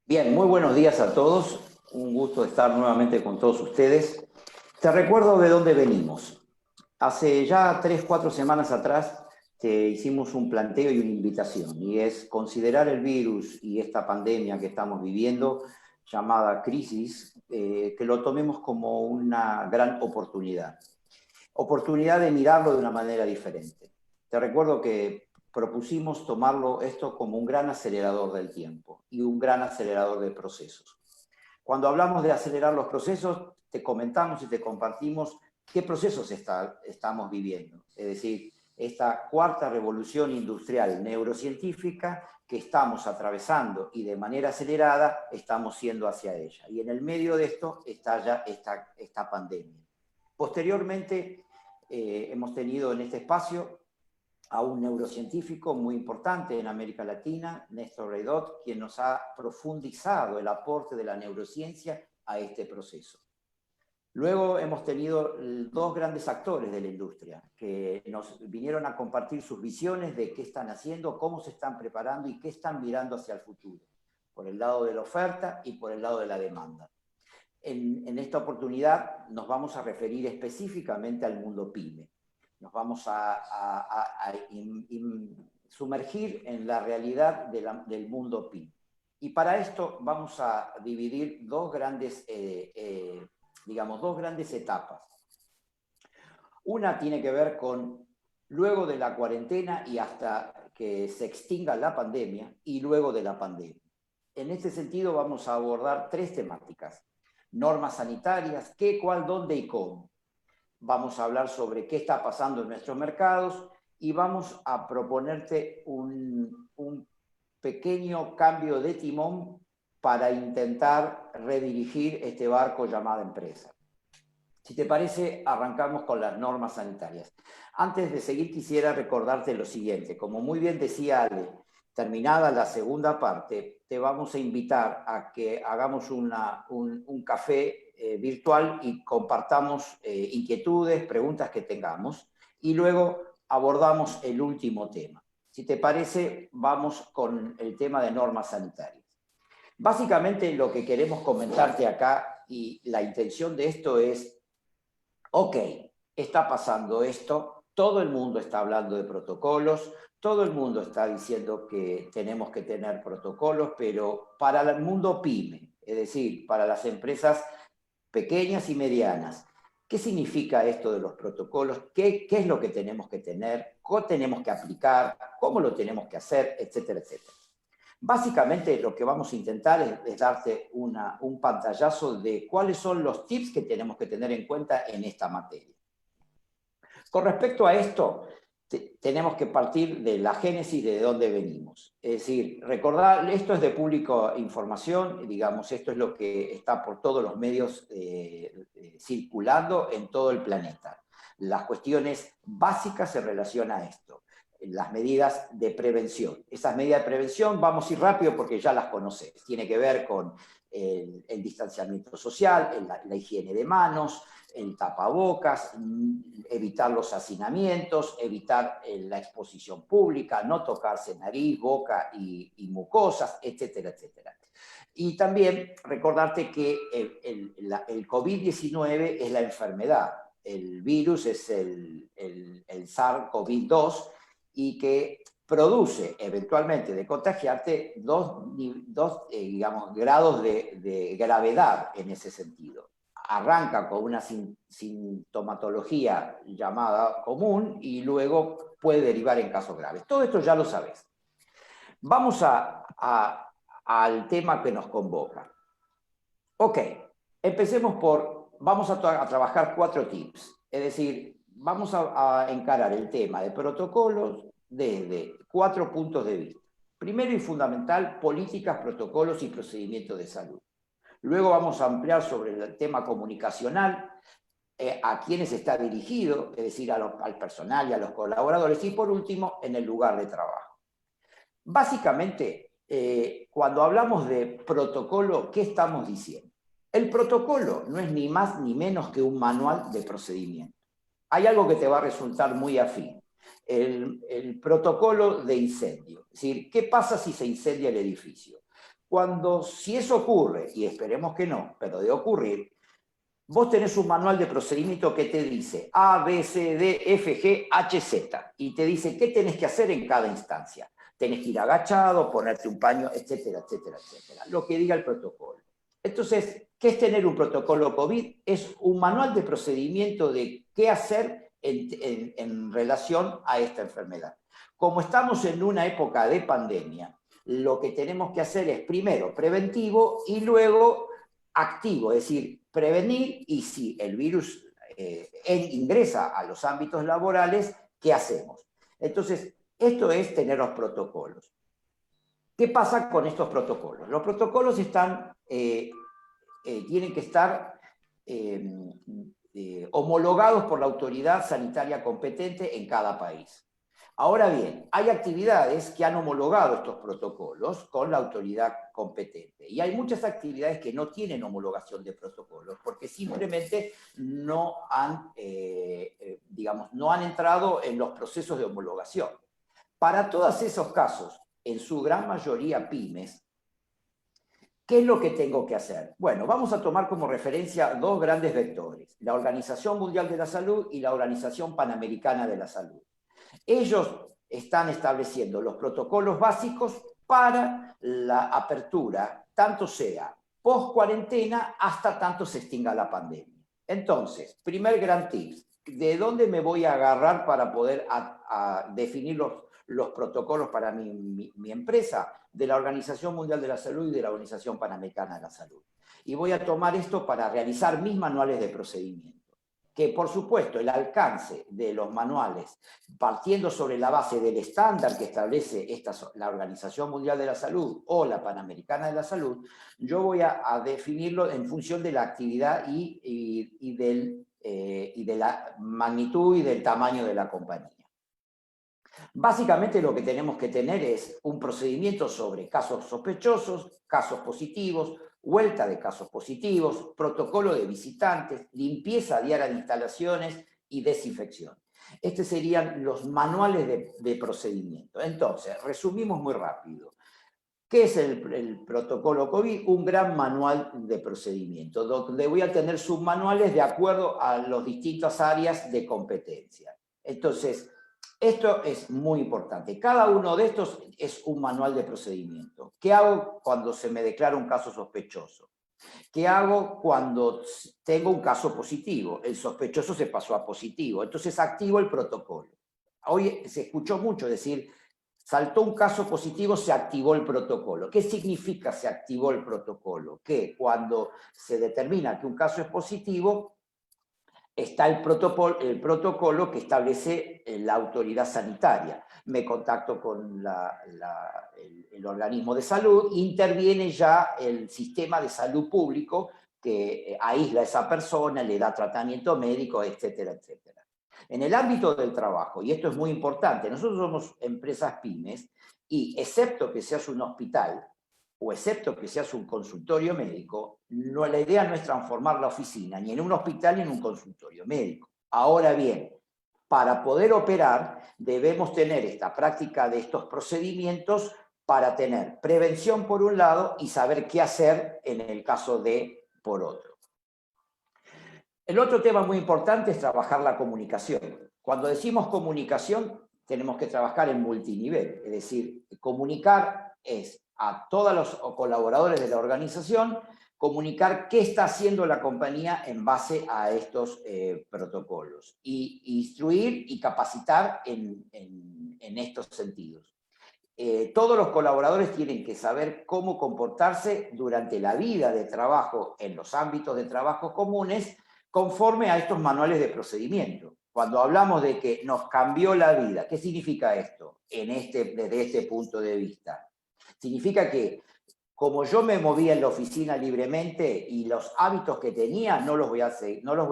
Bien, muy buenos días a todos. Un gusto estar nuevamente con todos ustedes. Te recuerdo de dónde venimos. Hace ya 3, 4 semanas atrás te hicimos un planteo y una invitación, y es considerar el virus y esta pandemia que estamos viviendo, llamada crisis, que lo tomemos como una gran oportunidad. Oportunidad de mirarlo de una manera diferente. Te recuerdo que propusimos tomarlo esto como un gran acelerador del tiempo y un gran acelerador de procesos. Cuando hablamos de acelerar los procesos, te comentamos y te compartimos qué procesos estamos viviendo. Es decir, esta cuarta revolución industrial neurocientífica que estamos atravesando y de manera acelerada estamos yendo hacia ella. Y en el medio de esto está ya esta pandemia. Posteriormente, hemos tenido en este espacio a un neurocientífico muy importante en América Latina, Néstor Reydot, quien nos ha profundizado el aporte de la neurociencia a este proceso. Luego hemos tenido dos grandes actores de la industria que nos vinieron a compartir sus visiones de qué están haciendo, cómo se están preparando y qué están mirando hacia el futuro, por el lado de la oferta y por el lado de la demanda. En esta oportunidad nos vamos a referir específicamente al mundo PYME. Nos vamos a sumergir en la realidad del mundo PYME. Y para esto vamos a dividir dos grandes etapas. Una tiene que ver con luego de la cuarentena y hasta que se extinga la pandemia, y luego de la pandemia. En este sentido vamos a abordar tres temáticas: normas sanitarias, qué, cuál, dónde y cómo. Vamos a hablar sobre qué está pasando en nuestros mercados y vamos a proponerte un pequeño cambio de timón para intentar redirigir este barco llamado empresa. Si te parece, arrancamos con las normas sanitarias. Antes de seguir, quisiera recordarte lo siguiente. Como muy bien decía Ale, terminada la segunda parte, te vamos a invitar a que hagamos un café virtual y compartamos inquietudes, preguntas que tengamos, y luego abordamos el último tema. Si te parece, vamos con el tema de normas sanitarias. Básicamente lo que queremos comentarte acá, y la intención de esto es: ok, está pasando esto, todo el mundo está hablando de protocolos, todo el mundo está diciendo que tenemos que tener protocolos, pero para el mundo PYME, es decir, para las empresas pequeñas y medianas, ¿qué significa esto de los protocolos? ¿Qué es lo que tenemos que tener? ¿Cómo tenemos que aplicar? ¿Cómo lo tenemos que hacer? Etcétera, etcétera. Básicamente lo que vamos a intentar es darte un pantallazo de cuáles son los tips que tenemos que tener en cuenta en esta materia. Con respecto a esto, tenemos que partir de la génesis de dónde venimos. Es decir, recordar, esto es de pública información, digamos, esto es lo que está por todos los medios circulando en todo el planeta. Las cuestiones básicas se relacionan a esto: las medidas de prevención. Esas medidas de prevención, vamos a ir rápido porque ya las conocés. Tiene que ver con el distanciamiento social, la higiene de manos, el tapabocas, evitar los hacinamientos, evitar la exposición pública, no tocarse nariz, boca y mucosas, etcétera, etcétera. Y también recordarte que el COVID-19 es la enfermedad, el virus es el SARS-CoV-2, y que produce eventualmente de contagiarte dos grados de gravedad en ese sentido. Arranca con una sintomatología llamada común y luego puede derivar en casos graves. Todo esto ya lo sabes. Vamos al tema que nos convoca. Ok, empecemos vamos a trabajar 4 tips. Es decir, vamos a encarar el tema de protocolos desde 4 puntos de vista. Primero y fundamental, políticas, protocolos y procedimientos de salud. Luego vamos a ampliar sobre el tema comunicacional, a quiénes está dirigido, es decir, al personal y a los colaboradores. Y por último, en el lugar de trabajo. Básicamente, cuando hablamos de protocolo, ¿qué estamos diciendo? El protocolo no es ni más ni menos que un manual de procedimiento. Hay algo que te va a resultar muy afín: el protocolo de incendio. Es decir, ¿qué pasa si se incendia el edificio? Si eso ocurre, y esperemos que no, pero de ocurrir, vos tenés un manual de procedimiento que te dice A, B, C, D, F, G, H, Z, y te dice qué tenés que hacer en cada instancia. Tenés que ir agachado, ponerte un paño, etcétera, etcétera, etcétera. Lo que diga el protocolo. Entonces, ¿qué es tener un protocolo COVID? Es un manual de procedimiento de qué hacer en relación a esta enfermedad. Como estamos en una época de pandemia, lo que tenemos que hacer es primero preventivo y luego activo, es decir, prevenir, y si el virus ingresa a los ámbitos laborales, ¿qué hacemos? Entonces, esto es tener los protocolos. ¿Qué pasa con estos protocolos? Los protocolos tienen que estar homologados por la autoridad sanitaria competente en cada país. Ahora bien, hay actividades que han homologado estos protocolos con la autoridad competente y hay muchas actividades que no tienen homologación de protocolos porque simplemente no han entrado en los procesos de homologación. Para todos esos casos, en su gran mayoría pymes, ¿qué es lo que tengo que hacer? Bueno, vamos a tomar como referencia dos grandes vectores, la Organización Mundial de la Salud y la Organización Panamericana de la Salud. Ellos están estableciendo los protocolos básicos para la apertura, tanto sea post-cuarentena hasta tanto se extinga la pandemia. Entonces, primer gran tip, ¿de dónde me voy a agarrar para poder definir los protocolos para mi empresa? De la Organización Mundial de la Salud y de la Organización Panamericana de la Salud. Y voy a tomar esto para realizar mis manuales de procedimiento. Que por supuesto el alcance de los manuales, partiendo sobre la base del estándar que establece la Organización Mundial de la Salud o la Panamericana de la Salud, yo voy a definirlo en función de la actividad y de la magnitud y del tamaño de la compañía. Básicamente lo que tenemos que tener es un procedimiento sobre casos sospechosos, casos positivos, vuelta de casos positivos, protocolo de visitantes, limpieza diaria de instalaciones y desinfección. Estos serían los manuales de procedimiento. Entonces, resumimos muy rápido. ¿Qué es el protocolo COVID? Un gran manual de procedimiento, donde voy a tener submanuales de acuerdo a las distintas áreas de competencia. Entonces, esto es muy importante. Cada uno de estos es un manual de procedimiento. ¿Qué hago cuando se me declara un caso sospechoso? ¿Qué hago cuando tengo un caso positivo? El sospechoso se pasó a positivo. Entonces activo el protocolo. Hoy se escuchó mucho decir, saltó un caso positivo, se activó el protocolo. ¿Qué significa se activó el protocolo? Que cuando se determina que un caso es positivo, está el protocolo que establece la autoridad sanitaria. Me contacto con el organismo de salud, interviene ya el sistema de salud público que aísla a esa persona, le da tratamiento médico, etcétera, etcétera. En el ámbito del trabajo, y esto es muy importante, nosotros somos empresas pymes y excepto que seas un hospital, o excepto que seas un consultorio médico, la idea no es transformar la oficina ni en un hospital ni en un consultorio médico. Ahora bien, para poder operar debemos tener esta práctica de estos procedimientos para tener prevención por un lado y saber qué hacer en el caso de por otro. El otro tema muy importante es trabajar la comunicación. Cuando decimos comunicación, tenemos que trabajar en multinivel, es decir, comunicar es a todos los colaboradores de la organización, comunicar qué está haciendo la compañía en base a estos protocolos, y instruir y capacitar en estos sentidos. Todos los colaboradores tienen que saber cómo comportarse durante la vida de trabajo en los ámbitos de trabajo comunes conforme a estos manuales de procedimiento. Cuando hablamos de que nos cambió la vida, ¿qué significa esto desde este punto de vista? Significa que como yo me movía en la oficina libremente y los hábitos que tenía no los voy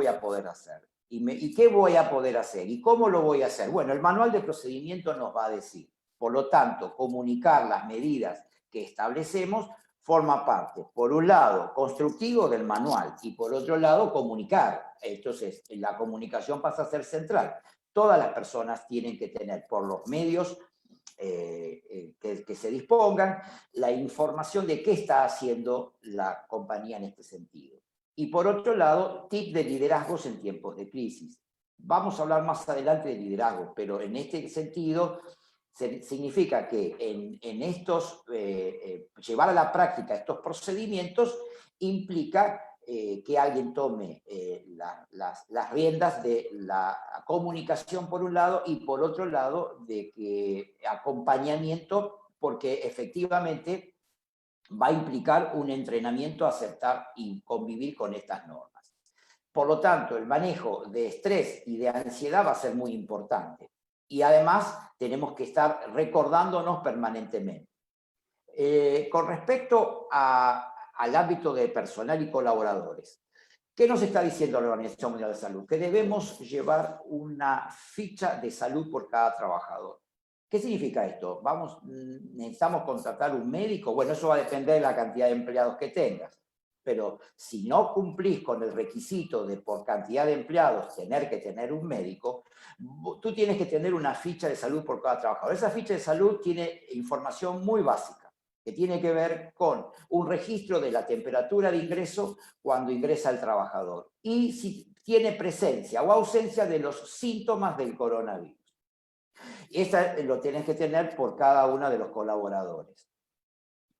a poder hacer. ¿Y qué voy a poder hacer? ¿Y cómo lo voy a hacer? Bueno, el manual de procedimiento nos va a decir. Por lo tanto, comunicar las medidas que establecemos forma parte, por un lado, constructivo del manual y por otro lado, comunicar. Entonces, la comunicación pasa a ser central. Todas las personas tienen que tener por los medios que se dispongan, la información de qué está haciendo la compañía en este sentido. Y por otro lado, tips de liderazgos en tiempos de crisis. Vamos a hablar más adelante de liderazgo, pero en este sentido significa que en estos, llevar a la práctica estos procedimientos implica que alguien tome las riendas de la comunicación por un lado y por otro lado de que acompañamiento, porque efectivamente va a implicar un entrenamiento a aceptar y convivir con estas normas. Por lo tanto, el manejo de estrés y de ansiedad va a ser muy importante. Y además tenemos que estar recordándonos permanentemente. Con respecto al ámbito de personal y colaboradores, ¿qué nos está diciendo la Organización Mundial de Salud? Que debemos llevar una ficha de salud por cada trabajador. ¿Qué significa esto? ¿Necesitamos contratar un médico? Bueno, eso va a depender de la cantidad de empleados que tengas. Pero si no cumplís con el requisito de por cantidad de empleados tener que tener un médico, tú tienes que tener una ficha de salud por cada trabajador. Esa ficha de salud tiene información muy básica, que tiene que ver con un registro de la temperatura de ingreso cuando ingresa el trabajador y si tiene presencia o ausencia de los síntomas del coronavirus. Esta lo tienes que tener por cada uno de los colaboradores.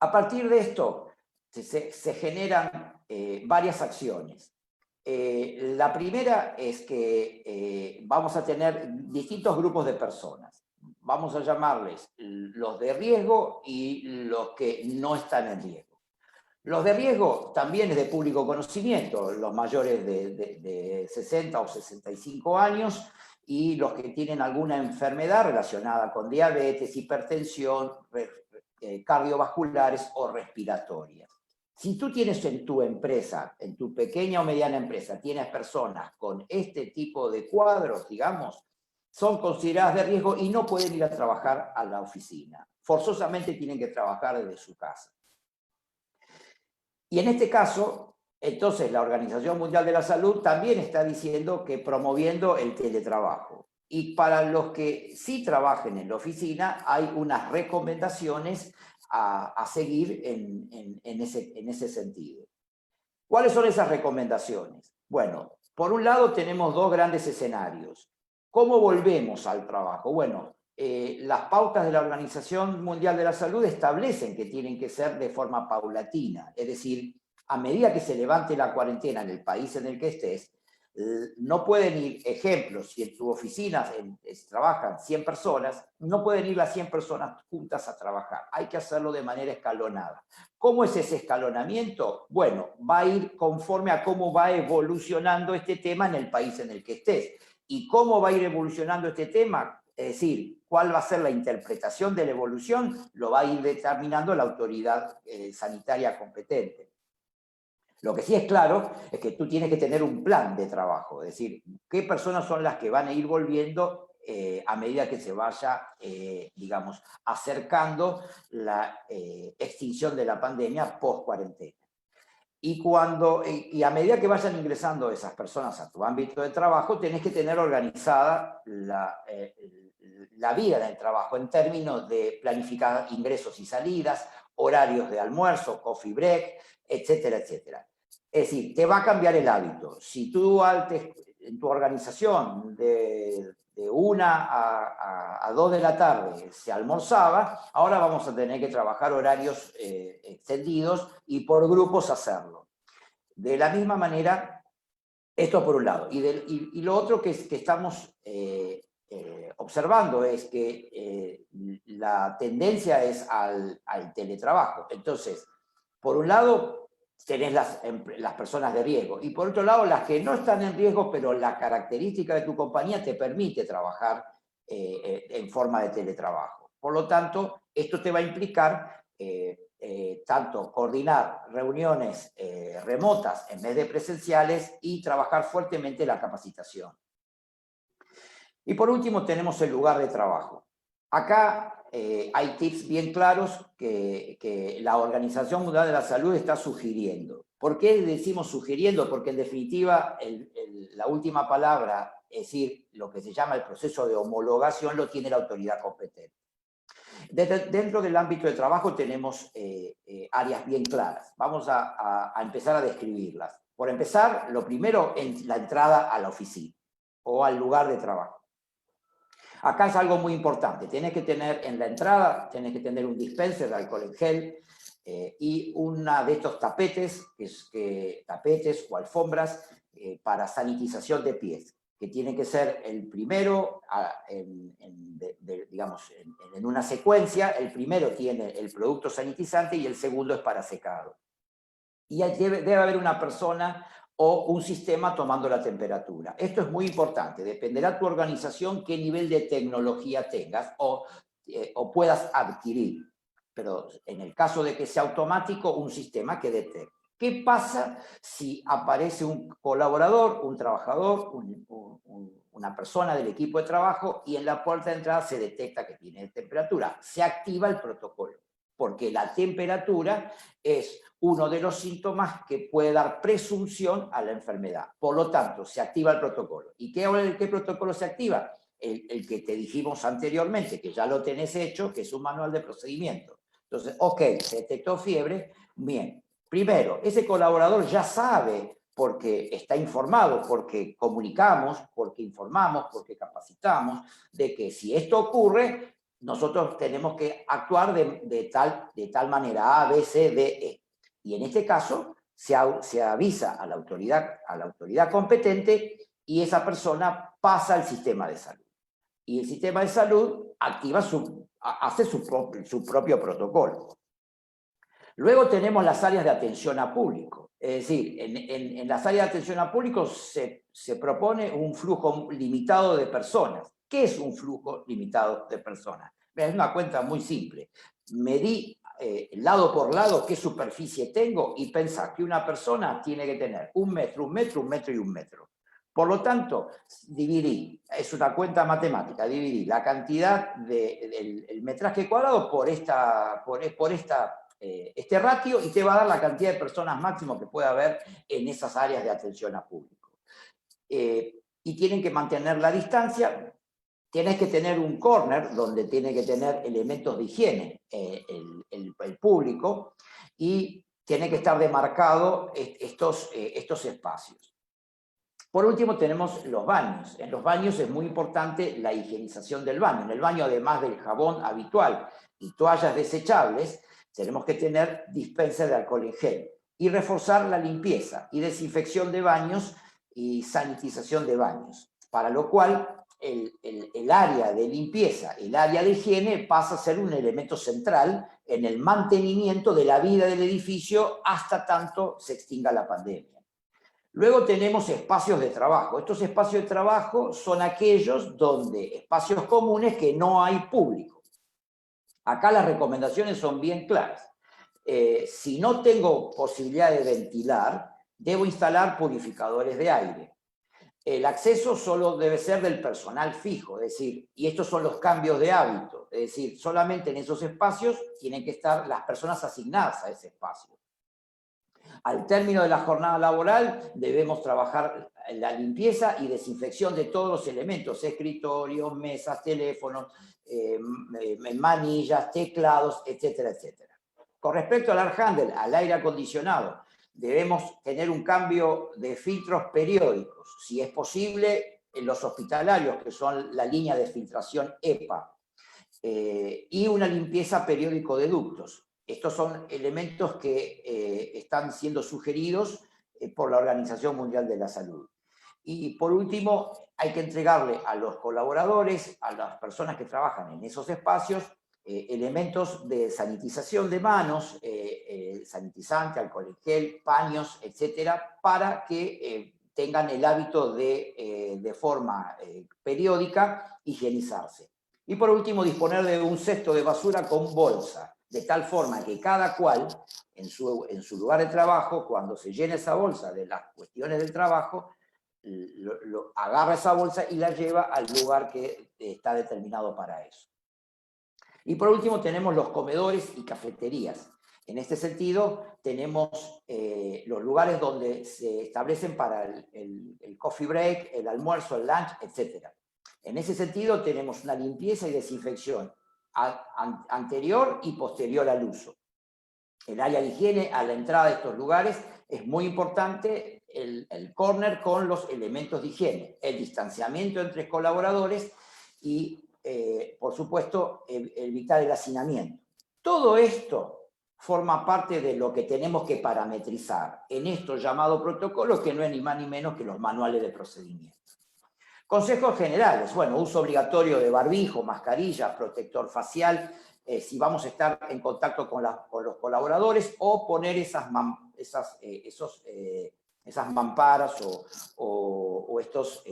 A partir de esto se generan varias acciones. La primera es que vamos a tener distintos grupos de personas. Vamos a llamarles los de riesgo y los que no están en riesgo. Los de riesgo también es de público conocimiento, los mayores de 60 o 65 años y los que tienen alguna enfermedad relacionada con diabetes, hipertensión, cardiovasculares o respiratorias. Si tú tienes en tu empresa, en tu pequeña o mediana empresa, tienes personas con este tipo de cuadros, digamos, son consideradas de riesgo y no pueden ir a trabajar a la oficina. Forzosamente tienen que trabajar desde su casa. Y en este caso, entonces la Organización Mundial de la Salud también está diciendo que promoviendo el teletrabajo. Y para los que sí trabajen en la oficina, hay unas recomendaciones a seguir en ese sentido. ¿Cuáles son esas recomendaciones? Bueno, por un lado tenemos dos grandes escenarios. ¿Cómo volvemos al trabajo? Bueno, las pautas de la Organización Mundial de la Salud establecen que tienen que ser de forma paulatina, es decir, a medida que se levante la cuarentena en el país en el que estés, no pueden ir, ejemplos, si en tu oficina trabajan 100 personas, no pueden ir las 100 personas juntas a trabajar, hay que hacerlo de manera escalonada. ¿Cómo es ese escalonamiento? Bueno, va a ir conforme a cómo va evolucionando este tema en el país en el que estés. ¿Y cómo va a ir evolucionando este tema? Es decir, cuál va a ser la interpretación de la evolución, lo va a ir determinando la autoridad sanitaria competente. Lo que sí es claro es que tú tienes que tener un plan de trabajo, es decir, qué personas son las que van a ir volviendo a medida que se vaya, digamos, acercando la extinción de la pandemia post-cuarentena. Y a medida que vayan ingresando esas personas a tu ámbito de trabajo, tenés que tener organizada la vida del trabajo en términos de planificar ingresos y salidas, horarios de almuerzo, coffee break, etcétera, etcétera. Es decir, te va a cambiar el hábito. Si tú en tu organización de 1 a 2 de la tarde se almorzaba, ahora vamos a tener que trabajar horarios extendidos y por grupos hacerlo. De la misma manera, esto por un lado. Y lo otro que estamos observando es que la tendencia es al teletrabajo. Entonces, por un lado, tenés las personas de riesgo. Y por otro lado, las que no están en riesgo, pero la característica de tu compañía te permite trabajar en forma de teletrabajo. Por lo tanto, esto te va a implicar tanto coordinar reuniones remotas en vez de presenciales y trabajar fuertemente la capacitación. Y por último, tenemos el lugar de trabajo. Acá hay tips bien claros que la Organización Mundial de la Salud está sugiriendo. ¿Por qué decimos sugiriendo? Porque en definitiva la última palabra, es decir, lo que se llama el proceso de homologación, lo tiene la autoridad competente. Dentro del ámbito de trabajo tenemos áreas bien claras. Vamos a empezar a describirlas. Por empezar, lo primero es la entrada a la oficina o al lugar de trabajo. Acá es algo muy importante. Tenés que tener en la entrada, tenés que tener un dispenser de alcohol en gel y una de estos tapetes, tapetes o alfombras para sanitización de pies, que tiene que ser el primero, digamos, en una secuencia. El primero tiene el producto sanitizante y el segundo es para secado. Y debe haber una persona o un sistema tomando la temperatura. Esto es muy importante. Dependerá tu organización qué nivel de tecnología tengas o puedas adquirir. Pero en el caso de que sea automático, un sistema que detecte. ¿Qué pasa si aparece un colaborador, un trabajador, una persona del equipo de trabajo y en la puerta de entrada se detecta que tiene temperatura? Se activa el protocolo, porque la temperatura es uno de los síntomas que puede dar presunción a la enfermedad. Por lo tanto, se activa el protocolo. ¿Y qué protocolo se activa? El que te dijimos anteriormente, que ya lo tenés hecho, que es un manual de procedimiento. Entonces, ok, se detectó fiebre, bien. Primero, ese colaborador ya sabe, porque está informado, porque comunicamos, porque informamos, porque capacitamos, de que si esto ocurre, nosotros tenemos que actuar de tal manera, A, B, C, D, E. Y en este caso, se avisa a la autoridad competente y esa persona pasa al sistema de salud. Y el sistema de salud activa hace su propio protocolo. Luego tenemos las áreas de atención a público. Es decir, en las áreas de atención a público se propone un flujo limitado de personas. ¿Qué es un flujo limitado de personas? Es una cuenta muy simple. Medí lado por lado qué superficie tengo y pensar que una persona tiene que tener 1 metro, 1 metro, 1 metro y 1 metro. Por lo tanto, dividí, es una cuenta matemática, dividí la cantidad del metraje cuadrado por este ratio y te va a dar la cantidad de personas máximo que puede haber en esas áreas de atención a público. Y tienen que mantener la distancia. Tienes que tener un corner donde tiene que tener elementos de higiene el público y tiene que estar demarcado estos espacios. Por último tenemos los baños. En los baños es muy importante la higienización del baño. En el baño, además del jabón habitual y toallas desechables, tenemos que tener dispenser de alcohol en gel y reforzar la limpieza y desinfección de baños y sanitización de baños, para lo cual el área de limpieza, el área de higiene pasa a ser un elemento central en el mantenimiento de la vida del edificio hasta tanto se extinga la pandemia. Luego tenemos espacios de trabajo. Estos espacios de trabajo son aquellos espacios comunes que no hay público. Acá las recomendaciones son bien claras. Si no tengo posibilidad de ventilar, debo instalar purificadores de aire. El acceso solo debe ser del personal fijo, es decir, y estos son los cambios de hábito, es decir, solamente en esos espacios tienen que estar las personas asignadas a ese espacio. Al término de la jornada laboral debemos trabajar la limpieza y desinfección de todos los elementos, escritorios, mesas, teléfonos, manillas, teclados, etcétera, etcétera. Con respecto al air handle, al aire acondicionado, debemos tener un cambio de filtros periódicos, si es posible en los hospitalarios, que son la línea de filtración EPA, y una limpieza periódico de ductos. Estos son elementos que están siendo sugeridos por la Organización Mundial de la Salud. Y por último, hay que entregarle a los colaboradores, a las personas que trabajan en esos espacios, elementos de sanitización de manos, sanitizante, alcohol en gel, paños, etcétera, para que tengan el hábito de forma periódica higienizarse. Y por último, disponer de un cesto de basura con bolsa, de tal forma que cada cual, en su lugar de trabajo, cuando se llene esa bolsa de las cuestiones del trabajo, agarra esa bolsa y la lleva al lugar que está determinado para eso. Y por último tenemos los comedores y cafeterías. En este sentido tenemos los lugares donde se establecen para el coffee break, el almuerzo, el lunch, etc. En ese sentido tenemos una limpieza y desinfección anterior y posterior al uso. El área de higiene a la entrada de estos lugares es muy importante, el córner con los elementos de higiene, el distanciamiento entre colaboradores y, por supuesto, evitar el hacinamiento. Todo esto forma parte de lo que tenemos que parametrizar en esto llamado protocolo, que no es ni más ni menos que los manuales de procedimiento. Consejos generales, bueno, uso obligatorio de barbijo, mascarilla, protector facial, si vamos a estar en contacto con los colaboradores, o poner esas mamparas o estos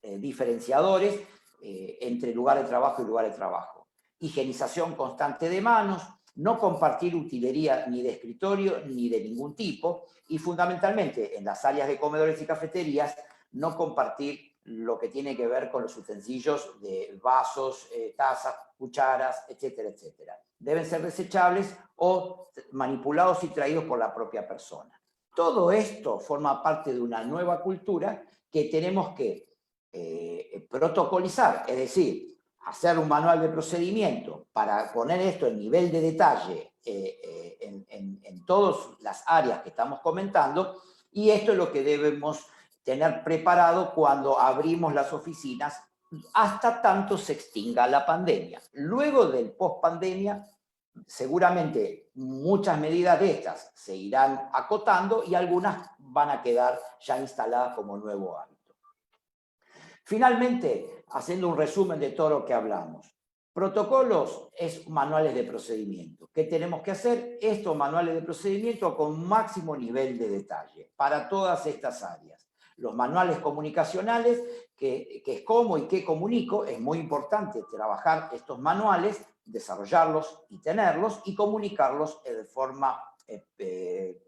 diferenciadores entre lugar de trabajo y lugar de trabajo. Higienización constante de manos, no compartir utilería ni de escritorio ni de ningún tipo, y fundamentalmente en las áreas de comedores y cafeterías, no compartir lo que tiene que ver con los utensilios de vasos, tazas, cucharas, etcétera, etcétera. Deben ser desechables o manipulados y traídos por la propia persona. Todo esto forma parte de una nueva cultura que tenemos que protocolizar, es decir, hacer un manual de procedimiento para poner esto en nivel de detalle en todas las áreas que estamos comentando, y esto es lo que debemos tener preparado cuando abrimos las oficinas hasta tanto se extinga la pandemia. Luego del post-pandemia, seguramente muchas medidas de estas se irán acotando y algunas van a quedar ya instaladas como nuevo hábito. Finalmente, haciendo un resumen de todo lo que hablamos, protocolos es manuales de procedimiento. ¿Qué tenemos que hacer? Estos manuales de procedimiento con máximo nivel de detalle para todas estas áreas. Los manuales comunicacionales, que es cómo y qué comunico, es muy importante trabajar estos manuales, desarrollarlos y tenerlos y comunicarlos de forma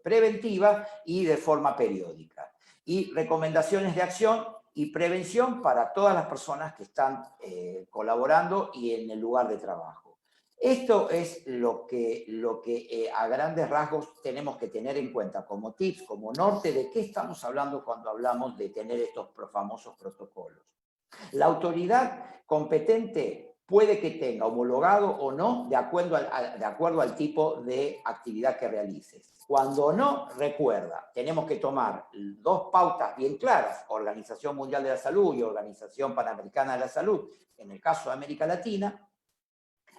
preventiva y de forma periódica. Y recomendaciones de acción y prevención para todas las personas que están colaborando y en el lugar de trabajo. Esto es lo que a grandes rasgos tenemos que tener en cuenta como tips, como norte de qué estamos hablando cuando hablamos de tener estos famosos protocolos. La autoridad competente puede que tenga homologado o no de acuerdo al tipo de actividad que realices. Cuando no, recuerda, tenemos que tomar dos pautas bien claras, Organización Mundial de la Salud y Organización Panamericana de la Salud, en el caso de América Latina,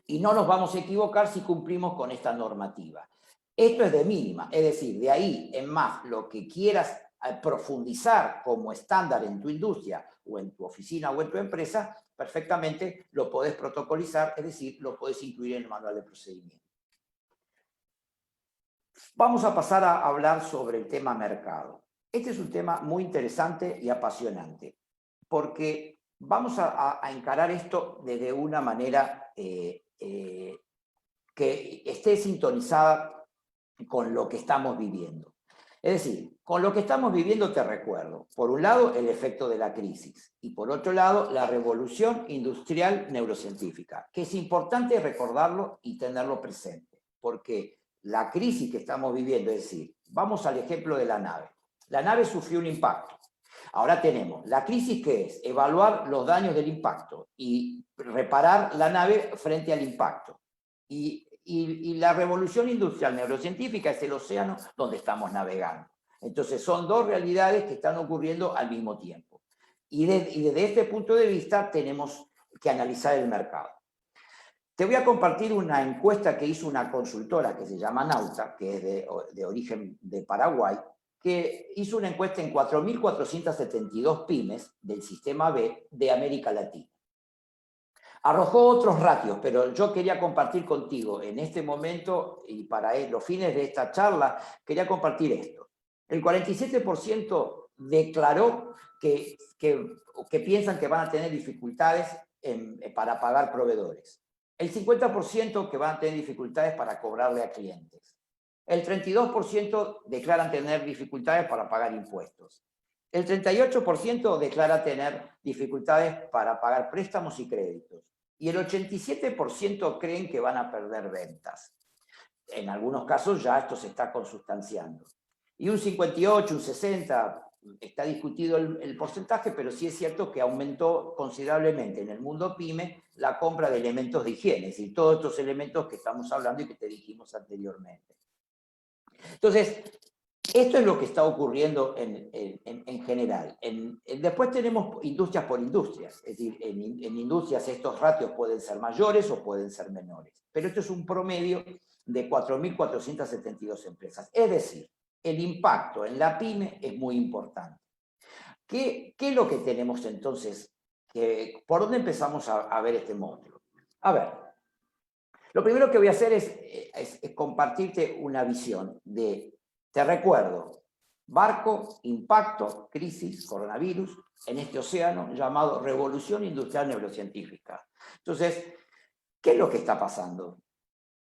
y no nos vamos a equivocar si cumplimos con esta normativa. Esto es de mínima, es decir, de ahí en más lo que quieras profundizar como estándar en tu industria o en tu oficina o en tu empresa, perfectamente lo podés protocolizar, es decir, lo podés incluir en el manual de procedimiento. Vamos a pasar a hablar sobre el tema mercado. Este es un tema muy interesante y apasionante, porque vamos a encarar esto desde una manera que esté sintonizada con lo que estamos viviendo. Es decir, con lo que estamos viviendo te recuerdo, por un lado, el efecto de la crisis, y por otro lado, la revolución industrial neurocientífica, que es importante recordarlo y tenerlo presente, porque la crisis que estamos viviendo, es decir, vamos al ejemplo de la nave. La nave sufrió un impacto. Ahora tenemos la crisis, que es evaluar los daños del impacto y reparar la nave frente al impacto. Y la revolución industrial neurocientífica es el océano donde estamos navegando. Entonces son dos realidades que están ocurriendo al mismo tiempo. Y desde este punto de vista tenemos que analizar el mercado. Te voy a compartir una encuesta que hizo una consultora que se llama Nauta, que es de origen de Paraguay, que hizo una encuesta en 4.472 pymes del sistema B de América Latina. Arrojó otros ratios, pero yo quería compartir contigo en este momento, y para los fines de esta charla, quería compartir esto. El 47% declaró que piensan que van a tener dificultades para pagar proveedores. El 50% que van a tener dificultades para cobrarle a clientes. El 32% declaran tener dificultades para pagar impuestos. El 38% declara tener dificultades para pagar préstamos y créditos. Y el 87% creen que van a perder ventas. En algunos casos ya esto se está consustanciando. Y un 58, un 60, está discutido el porcentaje, pero sí es cierto que aumentó considerablemente en el mundo PYME la compra de elementos de higiene, es decir, todos estos elementos que estamos hablando y que te dijimos anteriormente. Entonces, esto es lo que está ocurriendo en general. Después tenemos industrias por industrias, es decir, en industrias estos ratios pueden ser mayores o pueden ser menores, pero esto es un promedio de 4.472 empresas. Es decir, el impacto en la PYME es muy importante. ¿Qué es lo que tenemos entonces? ¿Por dónde empezamos a ver este monstruo? A ver, lo primero que voy a hacer es compartirte una visión de, te recuerdo, barco, impacto, crisis, coronavirus, en este océano llamado revolución industrial neurocientífica. Entonces, ¿qué es lo que está pasando?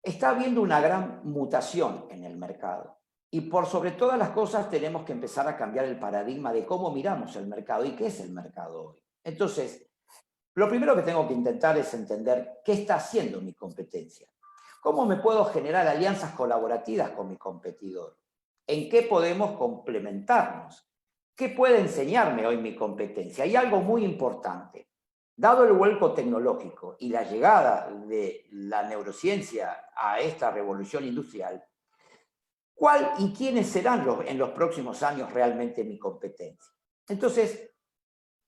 Está habiendo una gran mutación en el mercado. Y por sobre todas las cosas tenemos que empezar a cambiar el paradigma de cómo miramos el mercado y qué es el mercado hoy. Entonces, lo primero que tengo que intentar es entender qué está haciendo mi competencia. ¿Cómo me puedo generar alianzas colaborativas con mi competidor? ¿En qué podemos complementarnos? ¿Qué puede enseñarme hoy mi competencia? Hay algo muy importante. Dado el vuelco tecnológico y la llegada de la neurociencia a esta revolución industrial, ¿cuál y quiénes serán en los próximos años realmente mi competencia? Entonces,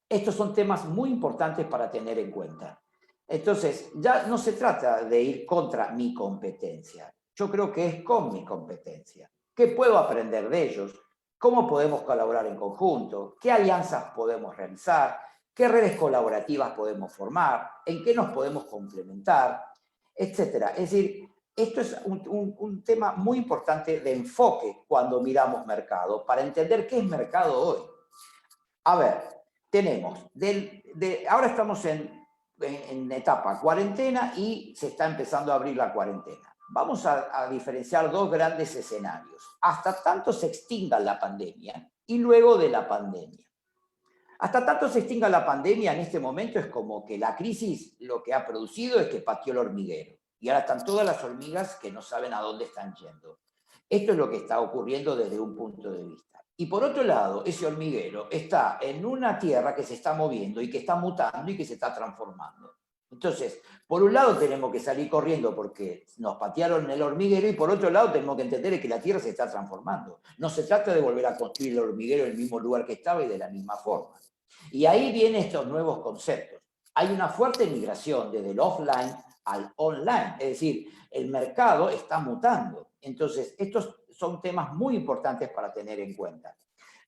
estos son temas muy importantes para tener en cuenta. Entonces, ya no se trata de ir contra mi competencia. Yo creo que es con mi competencia. ¿Qué puedo aprender de ellos? ¿Cómo podemos colaborar en conjunto? ¿Qué alianzas podemos realizar? ¿Qué redes colaborativas podemos formar? ¿En qué nos podemos complementar? Etcétera. Es decir, esto es un tema muy importante de enfoque cuando miramos mercado, para entender qué es mercado hoy. A ver, tenemos, ahora estamos en etapa cuarentena y se está empezando a abrir la cuarentena. Vamos a diferenciar dos grandes escenarios. Hasta tanto se extinga la pandemia y luego de la pandemia. Hasta tanto se extinga la pandemia, en este momento es como que la crisis lo que ha producido es que pateó el hormiguero. Y ahora están todas las hormigas que no saben a dónde están yendo. Esto es lo que está ocurriendo desde un punto de vista. Y por otro lado, ese hormiguero está en una tierra que se está moviendo y que está mutando y que se está transformando. Entonces, por un lado tenemos que salir corriendo porque nos patearon el hormiguero y por otro lado tenemos que entender que la tierra se está transformando. No se trata de volver a construir el hormiguero en el mismo lugar que estaba y de la misma forma. Y ahí vienen estos nuevos conceptos. Hay una fuerte migración desde el offline al online, es decir, el mercado está mutando. Entonces, estos son temas muy importantes para tener en cuenta.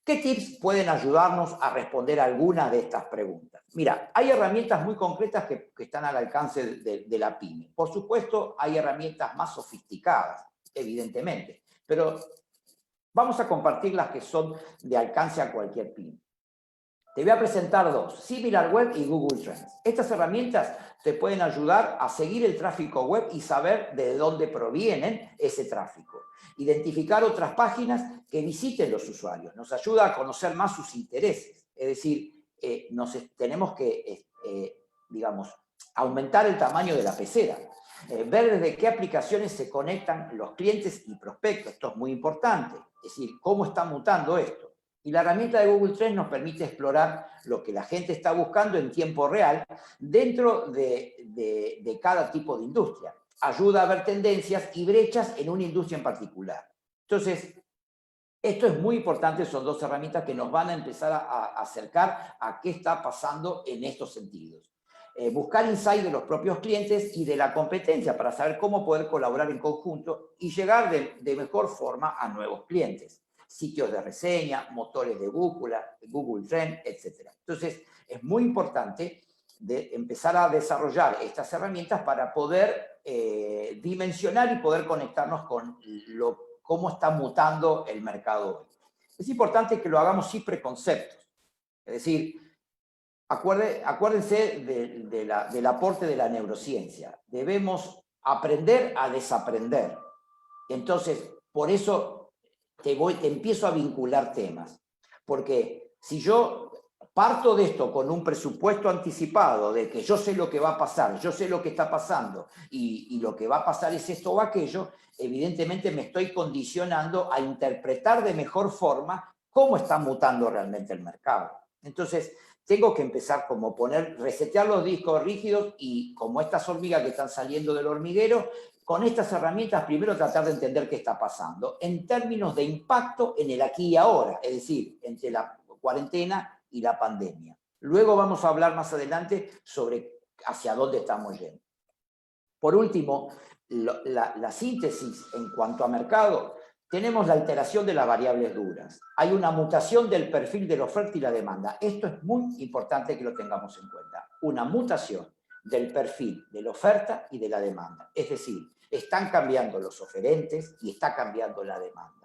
¿Qué tips pueden ayudarnos a responder algunas de estas preguntas? Mira, hay herramientas muy concretas que están al alcance de la PYME. Por supuesto, hay herramientas más sofisticadas, evidentemente, pero vamos a compartir las que son de alcance a cualquier PYME. Te voy a presentar dos, SimilarWeb y Google Trends. Estas herramientas te pueden ayudar a seguir el tráfico web y saber de dónde provienen ese tráfico. Identificar otras páginas que visiten los usuarios. Nos ayuda a conocer más sus intereses. Es decir, tenemos que, digamos, aumentar el tamaño de la pecera. Ver desde qué aplicaciones se conectan los clientes y prospectos. Esto es muy importante. Es decir, cómo está mutando esto. Y la herramienta de Google Trends nos permite explorar lo que la gente está buscando en tiempo real dentro de cada tipo de industria. Ayuda a ver tendencias y brechas en una industria en particular. Entonces, esto es muy importante, son dos herramientas que nos van a empezar a acercar a qué está pasando en estos sentidos. Buscar insight de los propios clientes y de la competencia para saber cómo poder colaborar en conjunto y llegar de mejor forma a nuevos clientes. Sitios de reseña, motores de búsqueda, Google Trends, etc. Entonces, es muy importante empezar a desarrollar estas herramientas para poder dimensionar y poder conectarnos con cómo está mutando el mercado hoy. Es importante que lo hagamos sin preconceptos. Es decir, acuérdense del aporte de la neurociencia. Debemos aprender a desaprender. Entonces, por eso te empiezo a vincular temas. Porque si yo parto de esto con un presupuesto anticipado de que yo sé lo que va a pasar, yo sé lo que está pasando y lo que va a pasar es esto o aquello, evidentemente me estoy condicionando a interpretar de mejor forma cómo está mutando realmente el mercado. Entonces, tengo que empezar como resetear los discos rígidos y como estas hormigas que están saliendo del hormiguero, con estas herramientas primero tratar de entender qué está pasando en términos de impacto en el aquí y ahora, es decir, entre la cuarentena y la pandemia. Luego vamos a hablar más adelante sobre hacia dónde estamos yendo. Por último, la síntesis en cuanto a mercado, tenemos la alteración de las variables duras. Hay una mutación del perfil de la oferta y la demanda. Esto es muy importante que lo tengamos en cuenta. Una mutación del perfil de la oferta y de la demanda. Es decir, están cambiando los oferentes y está cambiando la demanda.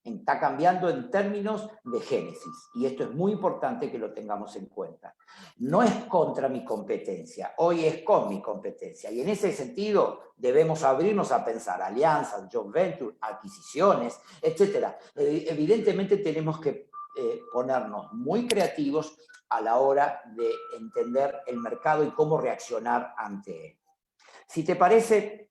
Está cambiando en términos de génesis. Y esto es muy importante que lo tengamos en cuenta. No es contra mi competencia, hoy es con mi competencia. Y en ese sentido debemos abrirnos a pensar alianzas, joint venture, adquisiciones, etc. Evidentemente tenemos que ponernos muy creativos a la hora de entender el mercado y cómo reaccionar ante él. Si te parece,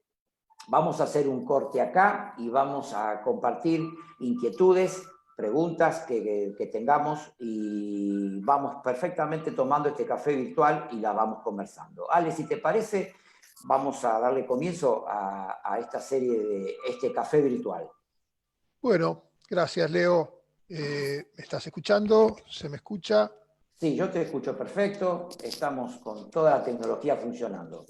vamos a hacer un corte acá y vamos a compartir inquietudes, preguntas que tengamos y vamos perfectamente tomando este café virtual y la vamos conversando. Ale, si te parece, vamos a darle comienzo a esta serie de este café virtual. Bueno, gracias, Leo. ¿Me estás escuchando? ¿Se me escucha? Sí, yo te escucho perfecto. Estamos con toda la tecnología funcionando.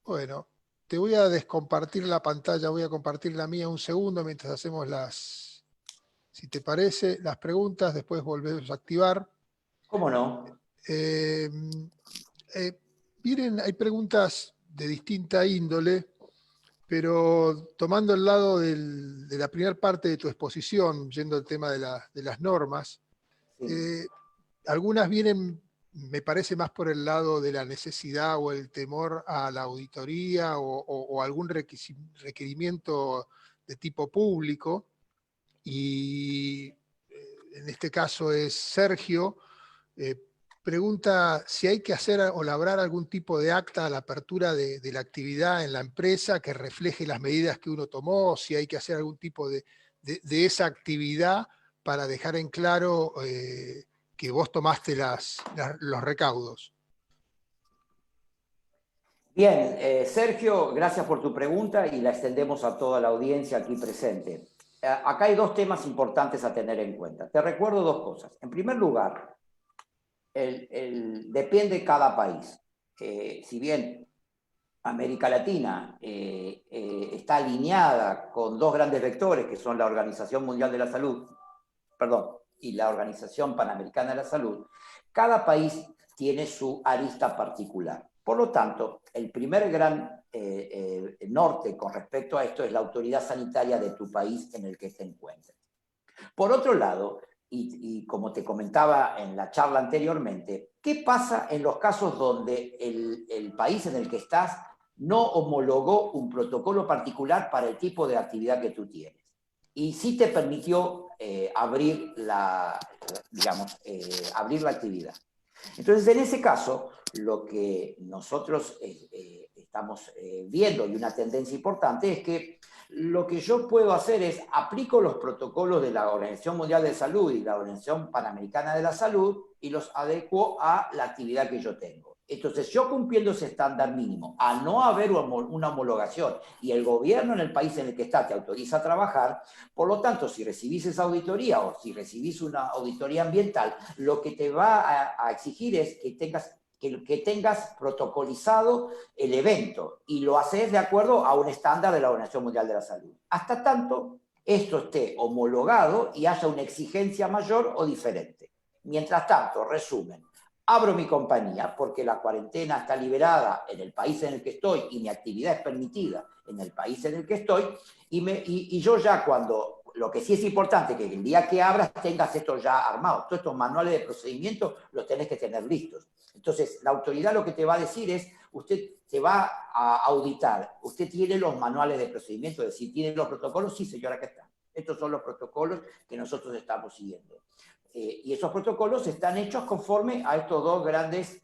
Bueno, te voy a descompartir la pantalla, voy a compartir la mía un segundo mientras hacemos si te parece, las preguntas, después volvemos a activar. ¿Cómo no? Miren, hay preguntas de distinta índole, pero tomando el lado de la primera parte de tu exposición, yendo al tema de las normas, Sí. algunas vienen, me parece, más por el lado de la necesidad o el temor a la auditoría o algún requerimiento de tipo público. Y en este caso es Sergio, pregunta si hay que hacer o labrar algún tipo de acta a la apertura de la actividad en la empresa que refleje las medidas que uno tomó, o si hay que hacer algún tipo de esa actividad para dejar en claro que vos tomaste los recaudos. Bien, Sergio, gracias por tu pregunta y la extendemos a toda la audiencia aquí presente. Acá hay dos temas importantes a tener en cuenta. Te recuerdo dos cosas. En primer lugar, depende de cada país. Si bien América Latina está alineada con dos grandes vectores, que son la Organización Mundial de la Salud, y la Organización Panamericana de la Salud, cada país tiene su arista particular. Por lo tanto, el primer gran norte con respecto a esto es la autoridad sanitaria de tu país en el que te encuentres. Por otro lado, y como te comentaba en la charla anteriormente, ¿qué pasa en los casos donde el país en el que estás no homologó un protocolo particular para el tipo de actividad que tú tienes? Y sí te permitió abrir abrir la actividad. Entonces, en ese caso, lo que nosotros estamos viendo y una tendencia importante es que lo que yo puedo hacer es aplico los protocolos de la Organización Mundial de Salud y la Organización Panamericana de la Salud y los adecuo a la actividad que yo tengo. Entonces, yo cumpliendo ese estándar mínimo, a no haber una homologación y el gobierno en el país en el que está te autoriza a trabajar, por lo tanto, si recibís esa auditoría o si recibís una auditoría ambiental, lo que te va a exigir es que tengas protocolizado el evento y lo haces de acuerdo a un estándar de la Organización Mundial de la Salud. Hasta tanto, esto esté homologado y haya una exigencia mayor o diferente. Mientras tanto, resumen, abro mi compañía porque la cuarentena está liberada en el país en el que estoy y mi actividad es permitida en el país en el que estoy y yo ya cuando, lo que sí es importante, que el día que abras tengas esto ya armado, todos estos manuales de procedimiento los tenés que tener listos. Entonces, la autoridad lo que te va a decir es, usted te va a auditar, usted tiene los manuales de procedimiento, es decir, tiene los protocolos, sí señora, acá están. Estos son los protocolos que nosotros estamos siguiendo. Y esos protocolos están hechos conforme a estos dos grandes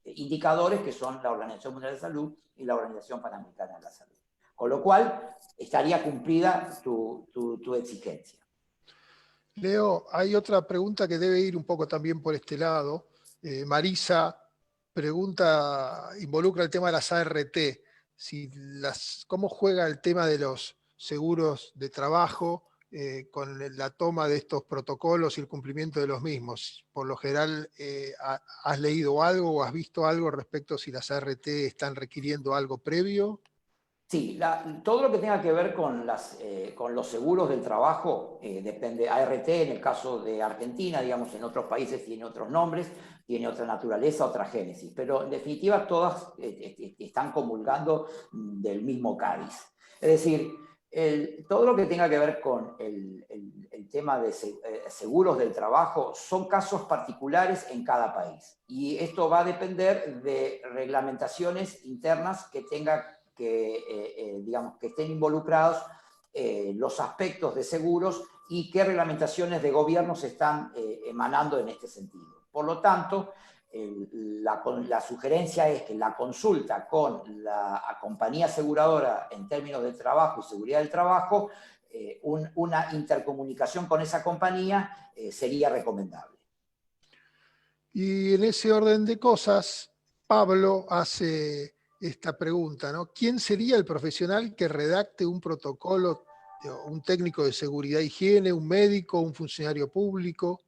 indicadores que son la Organización Mundial de la Salud y la Organización Panamericana de la Salud. Con lo cual, estaría cumplida tu exigencia. Leo, hay otra pregunta que debe ir un poco también por este lado. Marisa pregunta, involucra el tema de las ART, si cómo juega el tema de los seguros de trabajo con la toma de estos protocolos y el cumplimiento de los mismos. Por lo general, ¿has leído algo o has visto algo respecto a si las ART están requiriendo algo previo? Sí, todo lo que tenga que ver con los seguros del trabajo, depende, ART en el caso de Argentina, digamos, en otros países tiene otros nombres, tiene otra naturaleza, otra génesis, pero en definitiva todas están comulgando del mismo cáliz. Es decir, todo lo que tenga que ver con el tema de seguros del trabajo son casos particulares en cada país. Y esto va a depender de reglamentaciones internas que digamos, que estén involucrados los aspectos de seguros y qué reglamentaciones de gobierno se están emanando en este sentido. Por lo tanto, la sugerencia es que la consulta con la compañía aseguradora en términos de trabajo y seguridad del trabajo, una intercomunicación con esa compañía sería recomendable. Y en ese orden de cosas, Pablo hace esta pregunta, ¿no? ¿Quién sería el profesional que redacte un protocolo, un técnico de seguridad e higiene, un médico, un funcionario público?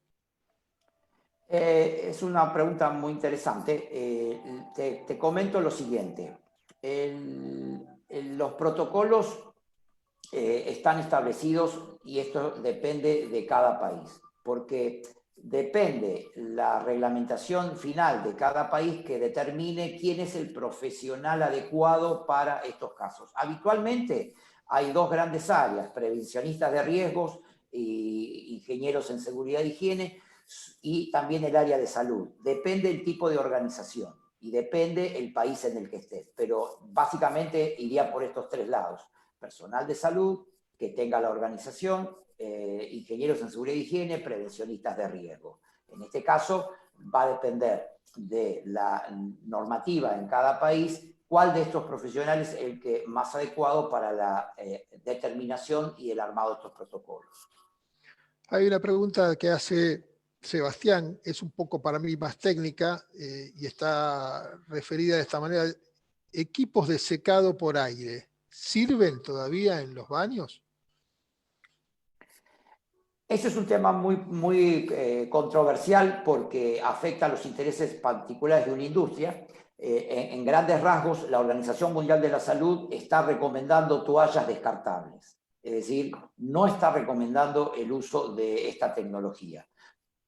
Es una pregunta muy interesante. Te comento lo siguiente. Los protocolos están establecidos y esto depende de cada país, porque depende la reglamentación final de cada país que determine quién es el profesional adecuado para estos casos. Habitualmente hay dos grandes áreas, prevencionistas de riesgos y ingenieros en seguridad e higiene, y también el área de salud. Depende el tipo de organización y depende el país en el que estés, pero básicamente iría por estos tres lados: personal de salud que tenga la organización, ingenieros en seguridad e higiene, prevencionistas de riesgo. En este caso va a depender de la normativa en cada país cuál de estos profesionales es el que más adecuado para la determinación y el armado de estos protocolos. Hay una pregunta que hace Sebastián, es un poco para mí más técnica y está referida de esta manera. ¿Equipos de secado por aire sirven todavía en los baños? Ese es un tema muy controversial porque afecta a los intereses particulares de una industria. En grandes rasgos, la Organización Mundial de la Salud está recomendando toallas descartables. Es decir, no está recomendando el uso de esta tecnología.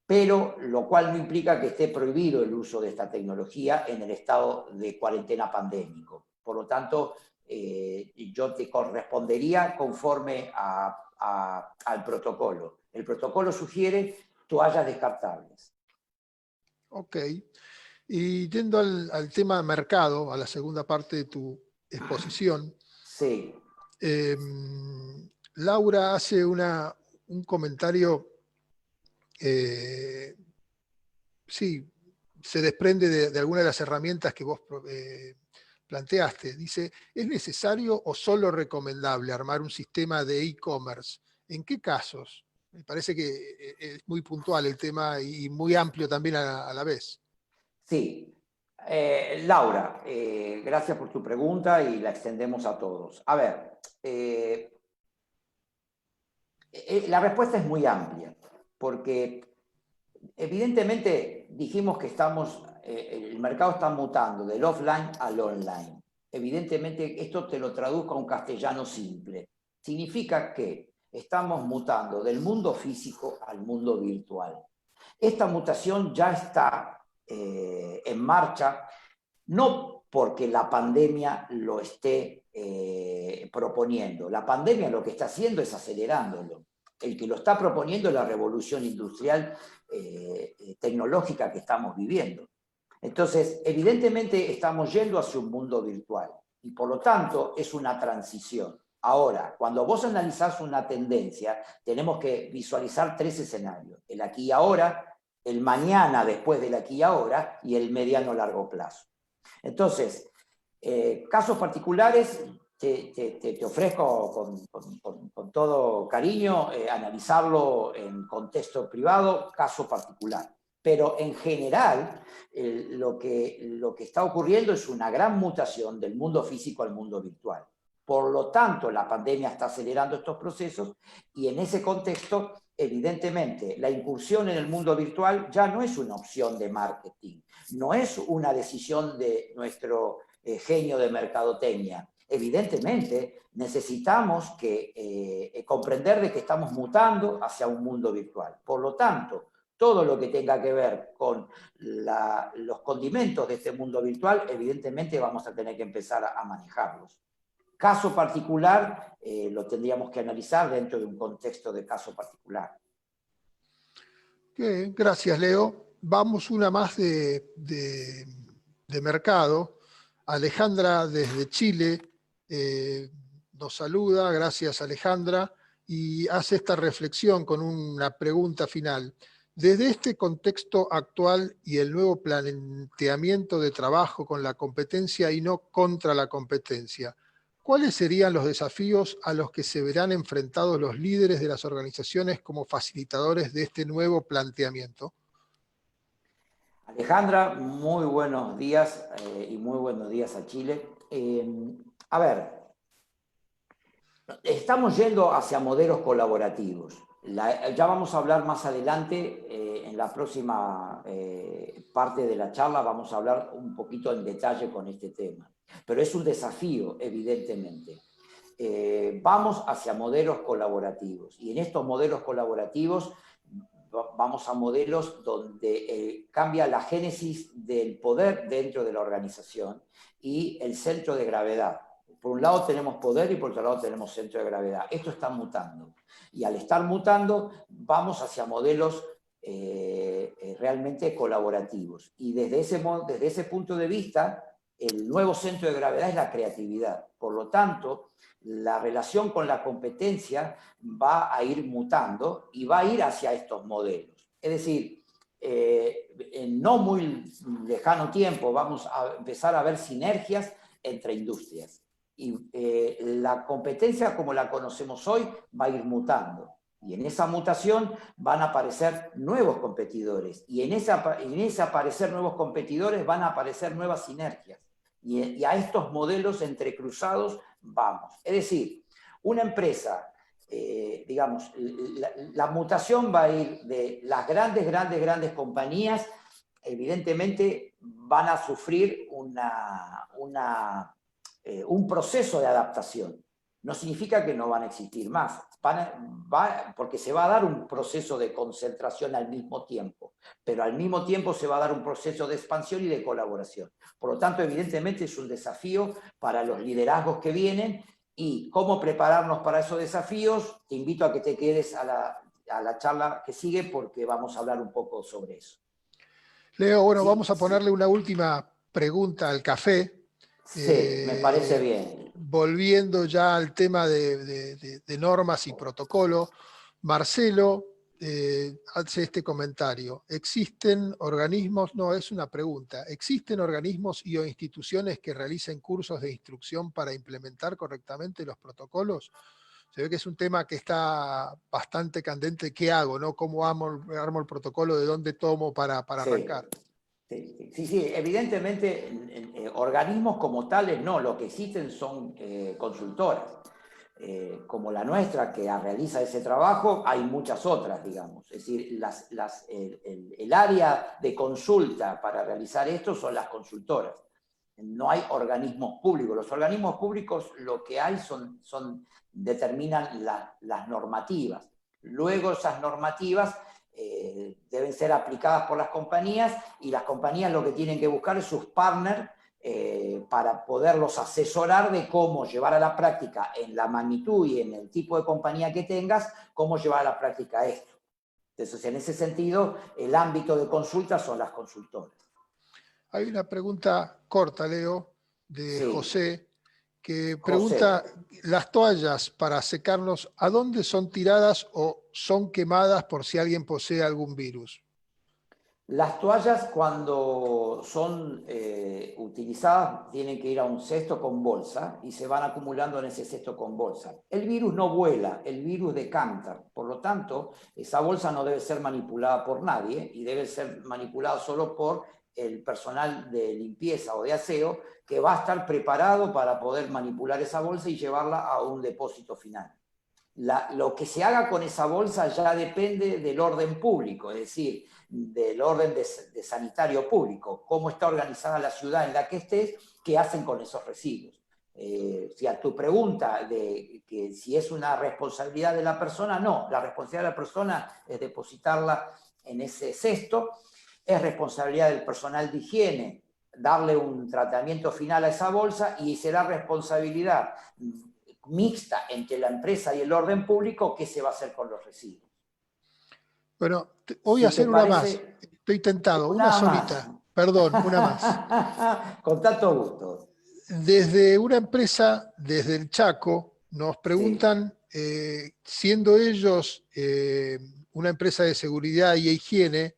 Pero lo cual no implica que esté prohibido el uso de esta tecnología en el estado de cuarentena pandémico. Por lo tanto, yo te correspondería conforme al protocolo. El protocolo sugiere toallas descartables. Ok. Y yendo al tema mercado, a la segunda parte de tu exposición, Sí. Laura hace un comentario, sí, se desprende de alguna de las herramientas que vos planteaste. Dice, ¿es necesario o solo recomendable armar un sistema de e-commerce? ¿En qué casos? Me parece que es muy puntual el tema y muy amplio también a la vez. Sí. Laura, gracias por tu pregunta y la extendemos a todos. A ver, la respuesta es muy amplia, porque evidentemente dijimos que el mercado está mutando del offline al online. Evidentemente esto te lo traduzco a un castellano simple. Significa que estamos mutando del mundo físico al mundo virtual. Esta mutación ya está en marcha, no porque la pandemia lo esté proponiendo. La pandemia lo que está haciendo es acelerándolo. El que lo está proponiendo es la revolución industrial tecnológica que estamos viviendo. Entonces, evidentemente estamos yendo hacia un mundo virtual y por lo tanto es una transición. Ahora, cuando vos analizás una tendencia, tenemos que visualizar tres escenarios: el aquí y ahora, el mañana después del aquí y ahora y el mediano largo plazo. Entonces, casos particulares, te ofrezco con todo cariño analizarlo en contexto privado, caso particular. Pero en general, lo que está ocurriendo es una gran mutación del mundo físico al mundo virtual. Por lo tanto, la pandemia está acelerando estos procesos y en ese contexto, evidentemente, la incursión en el mundo virtual ya no es una opción de marketing, no es una decisión de nuestro genio de mercadotecnia. Evidentemente, necesitamos comprender de que estamos mutando hacia un mundo virtual. Por lo tanto, todo lo que tenga que ver con los condimentos de este mundo virtual, evidentemente vamos a tener que empezar a manejarlos. Caso particular, lo tendríamos que analizar dentro de un contexto de caso particular. Gracias, Leo. Vamos una más de mercado. Alejandra desde Chile nos saluda, gracias Alejandra, y hace esta reflexión con una pregunta final. Desde este contexto actual y el nuevo planteamiento de trabajo con la competencia y no contra la competencia, ¿cuáles serían los desafíos a los que se verán enfrentados los líderes de las organizaciones como facilitadores de este nuevo planteamiento? Alejandra, muy buenos días y muy buenos días a Chile. A ver, estamos yendo hacia modelos colaborativos. Ya vamos a hablar más adelante, en la próxima parte de la charla vamos a hablar un poquito en detalle con este tema. Pero es un desafío, evidentemente. Vamos hacia modelos colaborativos y en estos modelos colaborativos vamos a modelos donde cambia la génesis del poder dentro de la organización y el centro de gravedad. Por un lado tenemos poder y por otro lado tenemos centro de gravedad. Esto está mutando. Y al estar mutando, vamos hacia modelos realmente colaborativos. Y desde ese punto de vista, el nuevo centro de gravedad es la creatividad. Por lo tanto, la relación con la competencia va a ir mutando y va a ir hacia estos modelos. Es decir, en no muy lejano tiempo vamos a empezar a ver sinergias entre industrias. Y la competencia como la conocemos hoy va a ir mutando. Y en esa mutación van a aparecer nuevos competidores. Y en ese aparecer nuevos competidores van a aparecer nuevas sinergias. Y a estos modelos entrecruzados vamos. Es decir, una empresa, digamos, la mutación va a ir de las grandes compañías, evidentemente van a sufrir un proceso de adaptación. No significa que no van a existir más, porque se va a dar un proceso de concentración al mismo tiempo, pero al mismo tiempo se va a dar un proceso de expansión y de colaboración. Por lo tanto, evidentemente es un desafío para los liderazgos que vienen y cómo prepararnos para esos desafíos. Te invito a que te quedes a la charla que sigue porque vamos a hablar un poco sobre eso. Leo, bueno, sí, vamos a ponerle una última pregunta al café. Sí, me parece bien. Volviendo ya al tema de normas y protocolo, Marcelo hace este comentario. ¿Existen organismos, no, es una pregunta, ¿existen organismos y o instituciones que realicen cursos de instrucción para implementar correctamente los protocolos? Se ve que es un tema que está bastante candente. ¿Qué hago? ¿No? ¿Cómo armo el protocolo? ¿De dónde tomo para arrancar? Sí, evidentemente organismos como tales no, lo que existen son consultoras. Como la nuestra que realiza ese trabajo, hay muchas otras, digamos. Es decir, el área de consulta para realizar esto son las consultoras. No hay organismos públicos. Los organismos públicos lo que hay determinan las normativas. Luego esas normativas deben ser aplicadas por las compañías y las compañías lo que tienen que buscar es sus partners para poderlos asesorar de cómo llevar a la práctica en la magnitud y en el tipo de compañía que tengas, cómo llevar a la práctica esto. Entonces, en ese sentido, el ámbito de consulta son las consultoras. Hay una pregunta corta, Leo, de Sí. José, que pregunta, ¿las toallas para secarnos, a dónde son tiradas o son quemadas por si alguien posee algún virus? Las toallas cuando son utilizadas tienen que ir a un cesto con bolsa y se van acumulando en ese cesto con bolsa. El virus no vuela, el virus decanta. Por lo tanto, esa bolsa no debe ser manipulada por nadie y debe ser manipulada solo por el personal de limpieza o de aseo que va a estar preparado para poder manipular esa bolsa y llevarla a un depósito final. Lo que se haga con esa bolsa ya depende del orden público, es decir, del orden de sanitario público, cómo está organizada la ciudad en la que estés, qué hacen con esos residuos. Si a tu pregunta de que si es una responsabilidad de la persona, no, la responsabilidad de la persona es depositarla en ese cesto, es responsabilidad del personal de higiene darle un tratamiento final a esa bolsa y será responsabilidad mixta entre la empresa y el orden público qué se va a hacer con los residuos. Bueno, voy a Si te hacer una más. parece, Estoy tentado, una una más. solita. Perdón, una más. Con tanto gusto. Desde una empresa, desde el Chaco, nos Sí. preguntan, siendo ellos una empresa de seguridad y higiene,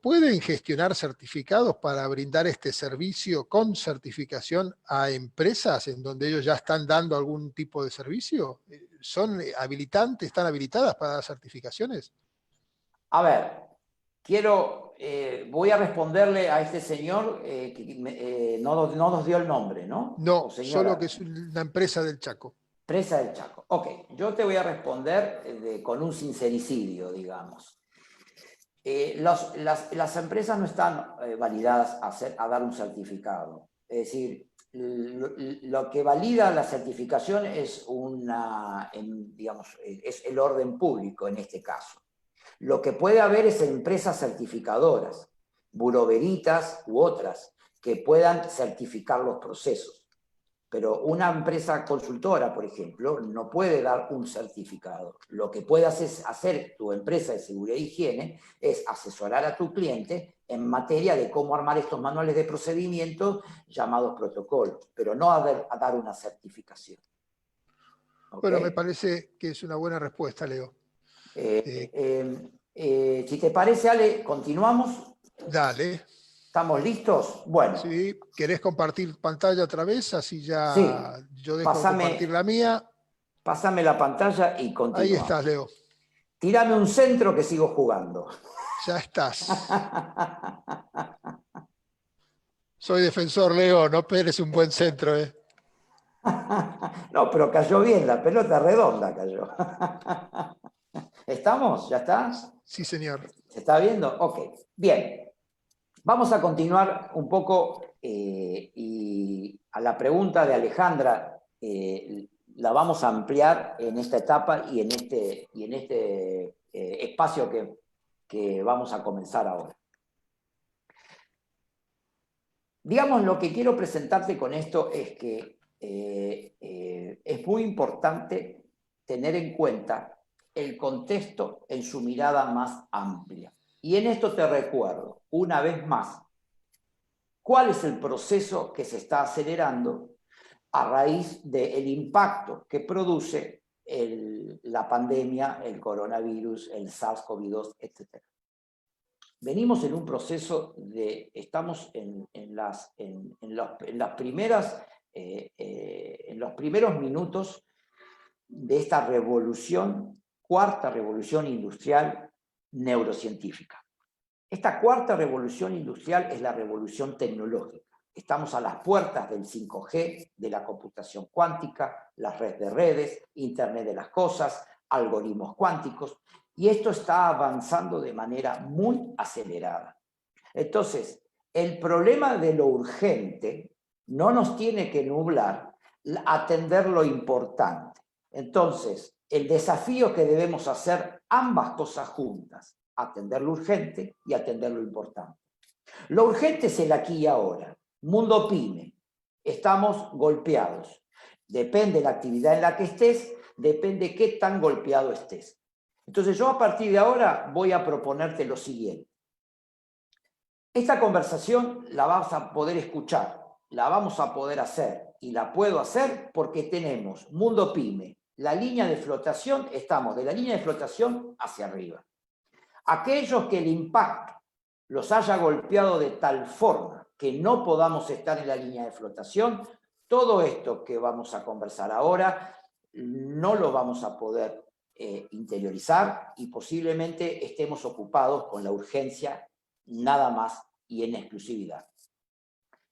¿pueden gestionar certificados para brindar este servicio con certificación a empresas en donde ellos ya están dando algún tipo de servicio? ¿Son habilitantes, están habilitadas para dar certificaciones? A ver, voy a responderle a este señor que no nos dio el nombre, ¿no? O No, solo que señora. es una empresa del Chaco. Presa del Chaco. Ok, yo te voy a responder con un sincericidio, digamos. Las empresas no están validadas a dar un certificado. Es decir, lo que valida la certificación es, digamos, es el orden público en este caso. Lo que puede haber es empresas certificadoras, buroveritas u otras, que puedan certificar los procesos. Pero una empresa consultora, por ejemplo, no puede dar un certificado. Lo que puede hacer tu empresa de seguridad e higiene es asesorar a tu cliente en materia de cómo armar estos manuales de procedimiento llamados protocolos, pero no a dar una certificación. ¿Ok? Bueno, me parece que es una buena respuesta, Leo. Si te parece, Ale, continuamos. Dale. ¿Estamos listos? Bueno, ¿Sí? ¿Querés compartir pantalla otra vez? Así sí. ya yo dejo de compartir la mía. Pásame la pantalla y Ahí continuamos. estás, Leo. Tírame un centro que sigo jugando. Ya estás. Soy defensor, Leo. No esperes un buen centro, ¿eh? No, pero cayó bien, la pelota redonda cayó. ¿Estamos? ¿Ya está? Sí, señor. ¿Se está viendo? Ok, bien. Vamos a continuar un poco y a la pregunta de Alejandra la vamos a ampliar en esta etapa y en este espacio que vamos a comenzar ahora. Digamos, lo que quiero presentarte con esto es que es muy importante tener en cuenta el contexto en su mirada más amplia. Y en esto te recuerdo, una vez más, cuál es el proceso que se está acelerando a raíz del impacto que produce la pandemia, el coronavirus, el SARS-CoV-2, etc. Venimos en un proceso estamos en los primeros minutos de esta revolución, cuarta revolución industrial neurocientífica. Esta cuarta revolución industrial es la revolución tecnológica. Estamos a las puertas del 5G, de la computación cuántica, las redes de redes, Internet de las cosas, algoritmos cuánticos, y esto está avanzando de manera muy acelerada. Entonces, el problema de lo urgente no nos tiene que nublar atender lo importante. Entonces, el desafío que debemos hacer ambas cosas juntas, atender lo urgente y atender lo importante. Lo urgente es el aquí y ahora. Mundo pyme. Estamos golpeados. Depende de la actividad en la que estés, depende qué tan golpeado estés. Entonces yo a partir de ahora voy a proponerte lo siguiente. Esta conversación la vas a poder escuchar, la vamos a poder hacer y la puedo hacer porque tenemos Mundo Pyme, la línea de flotación, estamos de la línea de flotación hacia arriba. Aquellos que el impacto los haya golpeado de tal forma que no podamos estar en la línea de flotación, todo esto que vamos a conversar ahora no lo vamos a poder interiorizar y posiblemente estemos ocupados con la urgencia nada más y en exclusividad.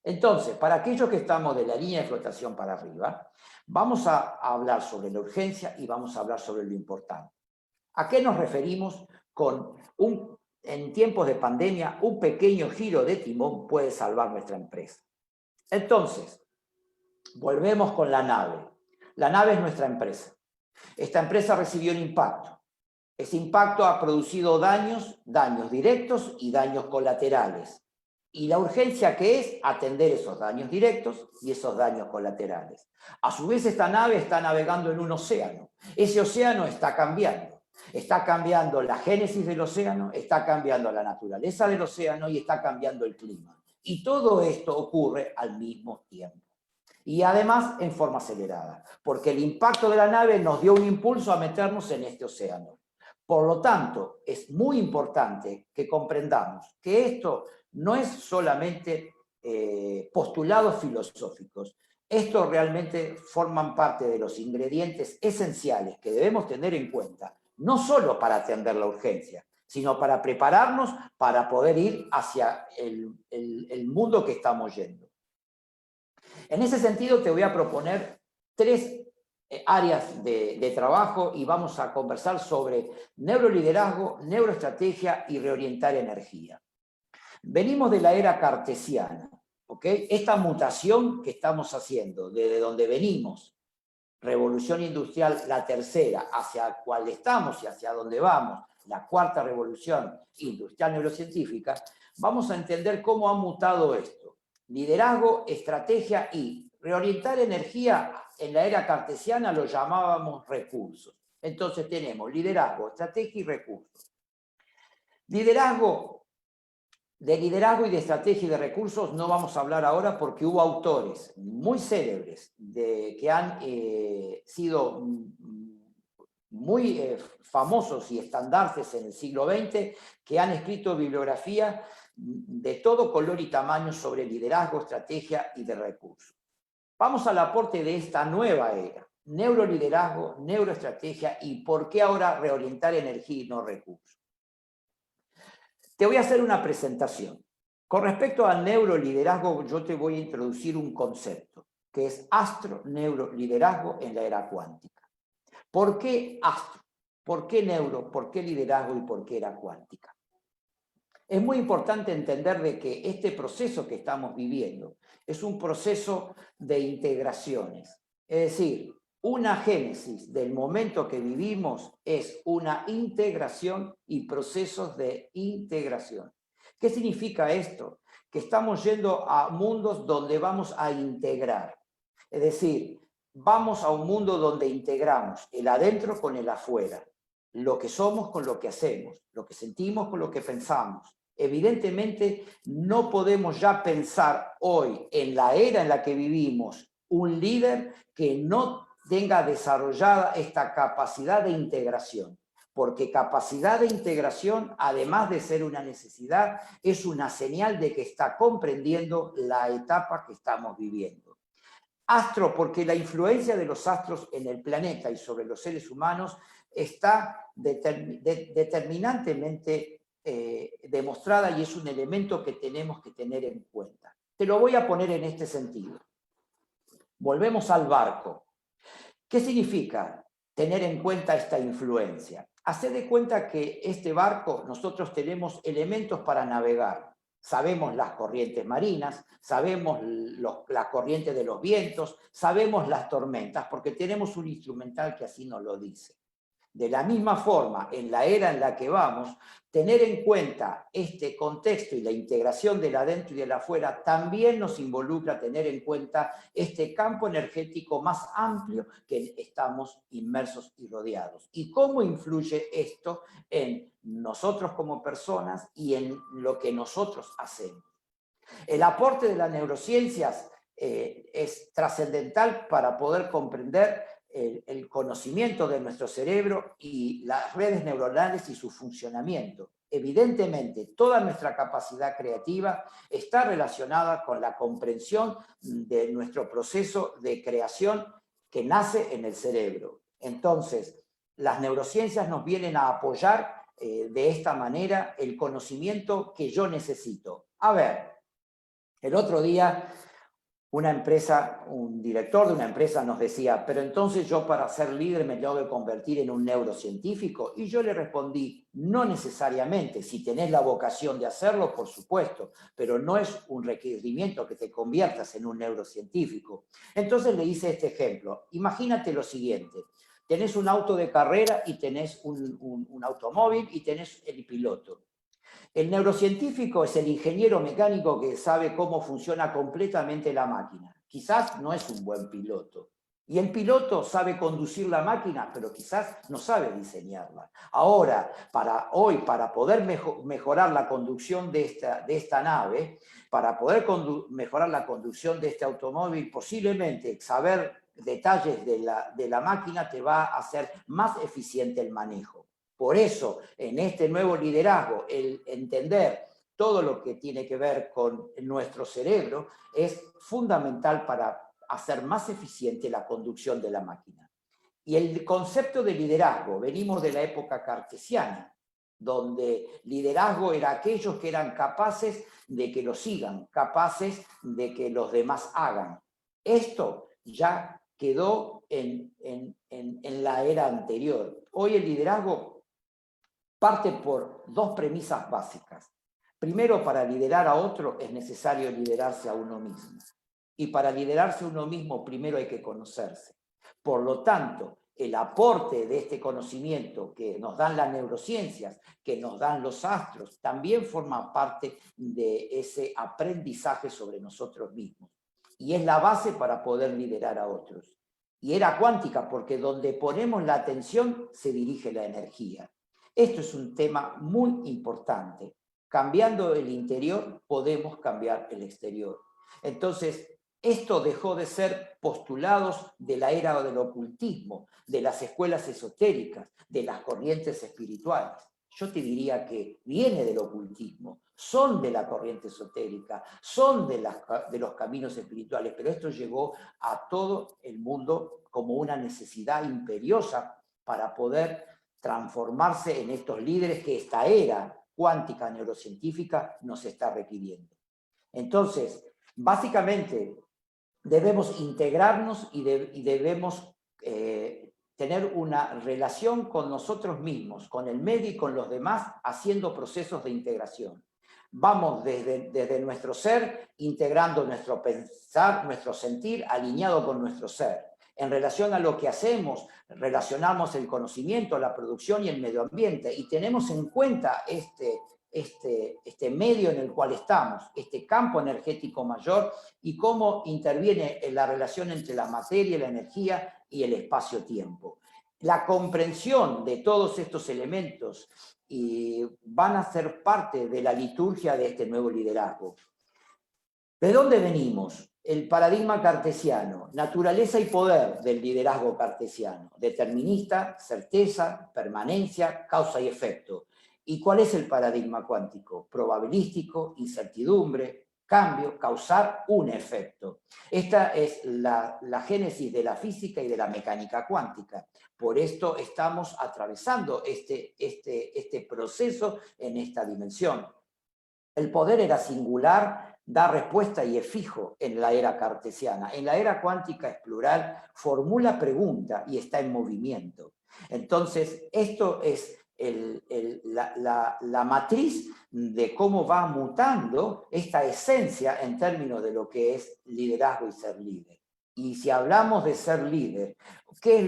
Entonces, para aquellos que estamos de la línea de flotación para arriba, vamos a hablar sobre la urgencia y vamos a hablar sobre lo importante. ¿A qué nos referimos con en tiempos de pandemia, un pequeño giro de timón puede salvar nuestra empresa? Entonces, volvemos con la nave. La nave es nuestra empresa. Esta empresa recibió un impacto. Ese impacto ha producido daños directos y daños colaterales. Y la urgencia que es atender esos daños directos y esos daños colaterales. A su vez, esta nave está navegando en un océano. Ese océano está cambiando. Está cambiando la génesis del océano, está cambiando la naturaleza del océano y está cambiando el clima. Y todo esto ocurre al mismo tiempo. Y además en forma acelerada, porque el impacto de la nave nos dio un impulso a meternos en este océano. Por lo tanto, es muy importante que comprendamos que esto no es solamente postulados filosóficos. Esto realmente forman parte de los ingredientes esenciales que debemos tener en cuenta, no solo para atender la urgencia, sino para prepararnos para poder ir hacia el mundo que estamos yendo. En ese sentido, te voy a proponer 3 áreas de trabajo y vamos a conversar sobre neuroliderazgo, neuroestrategia y reorientar energía. Venimos de la era cartesiana, ¿ok? Esta mutación que estamos haciendo, desde donde venimos, revolución industrial, la tercera, hacia cuál estamos y hacia dónde vamos, la cuarta revolución industrial neurocientífica, vamos a entender cómo ha mutado esto. Liderazgo, estrategia y reorientar energía, en la era cartesiana lo llamábamos recursos. Entonces tenemos liderazgo, estrategia y recursos. De liderazgo y de estrategia y de recursos no vamos a hablar ahora porque hubo autores muy célebres que han sido muy famosos y estandartes en el siglo XX, que han escrito bibliografía de todo color y tamaño sobre liderazgo, estrategia y de recursos. Vamos al aporte de esta nueva era, neuroliderazgo, neuroestrategia y por qué ahora reorientar energía y no recursos. Te voy a hacer una presentación. Con respecto al neuroliderazgo, yo te voy a introducir un concepto, que es astro-neuroliderazgo en la era cuántica. ¿Por qué astro? ¿Por qué neuro? ¿Por qué liderazgo? ¿Y por qué era cuántica? Es muy importante entender de que este proceso que estamos viviendo es un proceso de integraciones. Es decir, una génesis del momento que vivimos es una integración y procesos de integración. ¿Qué significa esto? Que estamos yendo a mundos donde vamos a integrar. Es decir, vamos a un mundo donde integramos el adentro con el afuera, lo que somos con lo que hacemos, lo que sentimos con lo que pensamos. Evidentemente, no podemos ya pensar hoy, en la era en la que vivimos, un líder que no tenga desarrollada esta capacidad de integración. Porque capacidad de integración, además de ser una necesidad, es una señal de que está comprendiendo la etapa que estamos viviendo. Astro, porque la influencia de los astros en el planeta y sobre los seres humanos está determinantemente demostrada y es un elemento que tenemos que tener en cuenta. Te lo voy a poner en este sentido. Volvemos al barco. ¿Qué significa tener en cuenta esta influencia? Haced de cuenta que este barco, nosotros tenemos elementos para navegar. Sabemos las corrientes marinas, sabemos las corrientes de los vientos, sabemos las tormentas, porque tenemos un instrumental que así nos lo dice. De la misma forma, en la era en la que vamos, tener en cuenta este contexto y la integración del adentro y del afuera también nos involucra tener en cuenta este campo energético más amplio que estamos inmersos y rodeados. Y cómo influye esto en nosotros como personas y en lo que nosotros hacemos. El aporte de las neurociencias es trascendental para poder comprender el conocimiento de nuestro cerebro y las redes neuronales y su funcionamiento. Evidentemente, toda nuestra capacidad creativa está relacionada con la comprensión de nuestro proceso de creación que nace en el cerebro. Entonces, las neurociencias nos vienen a apoyar de esta manera el conocimiento que yo necesito. A ver, el otro día un director de una empresa nos decía, pero entonces yo para ser líder me tengo que convertir en un neurocientífico. Y yo le respondí, no necesariamente, si tenés la vocación de hacerlo, por supuesto, pero no es un requerimiento que te conviertas en un neurocientífico. Entonces le hice este ejemplo. Imagínate lo siguiente, tenés un auto de carrera y tenés un automóvil y tenés el piloto. El neurocientífico es el ingeniero mecánico que sabe cómo funciona completamente la máquina. Quizás no es un buen piloto. Y el piloto sabe conducir la máquina, pero quizás no sabe diseñarla. Ahora, para poder mejorar la conducción de esta nave, para poder mejorar la conducción de este automóvil, posiblemente saber detalles de la máquina te va a hacer más eficiente el manejo. Por eso, en este nuevo liderazgo, el entender todo lo que tiene que ver con nuestro cerebro es fundamental para hacer más eficiente la conducción de la máquina. Y el concepto de liderazgo, venimos de la época cartesiana, donde liderazgo era aquellos que eran capaces de que lo sigan, capaces de que los demás hagan. Esto ya quedó en la era anterior. Hoy el liderazgo parte por dos premisas básicas. Primero, para liderar a otro es necesario liderarse a uno mismo. Y para liderarse a uno mismo, primero hay que conocerse. Por lo tanto, el aporte de este conocimiento que nos dan las neurociencias, que nos dan los astros, también forma parte de ese aprendizaje sobre nosotros mismos. Y es la base para poder liderar a otros. Y era cuántica porque donde ponemos la atención se dirige la energía. Esto es un tema muy importante. Cambiando el interior, podemos cambiar el exterior. Entonces, esto dejó de ser postulados de la era del ocultismo, de las escuelas esotéricas, de las corrientes espirituales. Yo te diría que viene del ocultismo, son de la corriente esotérica, son de los caminos espirituales, pero esto llegó a todo el mundo como una necesidad imperiosa para poder transformarse en estos líderes que esta era cuántica neurocientífica nos está requiriendo. Entonces, básicamente, debemos integrarnos y debemos tener una relación con nosotros mismos, con el medio y con los demás, haciendo procesos de integración. Vamos desde nuestro ser, integrando nuestro pensar, nuestro sentir, alineado con nuestro ser. En relación a lo que hacemos, relacionamos el conocimiento, la producción y el medio ambiente, y tenemos en cuenta este medio en el cual estamos, este campo energético mayor, y cómo interviene en la relación entre la materia, la energía y el espacio-tiempo. La comprensión de todos estos elementos van a ser parte de la liturgia de este nuevo liderazgo. ¿De dónde venimos? El paradigma cartesiano, naturaleza y poder del liderazgo cartesiano, determinista, certeza, permanencia, causa y efecto. ¿Y cuál es el paradigma cuántico? Probabilístico, incertidumbre, cambio, causar un efecto. Esta es la génesis de la física y de la mecánica cuántica. Por esto estamos atravesando este proceso en esta dimensión. El poder era singular, da respuesta y es fijo en la era cartesiana. En la era cuántica es plural, formula pregunta y está en movimiento. Entonces, esto es la matriz de cómo va mutando esta esencia en términos de lo que es liderazgo y ser líder. Y si hablamos de ser líder, ¿qué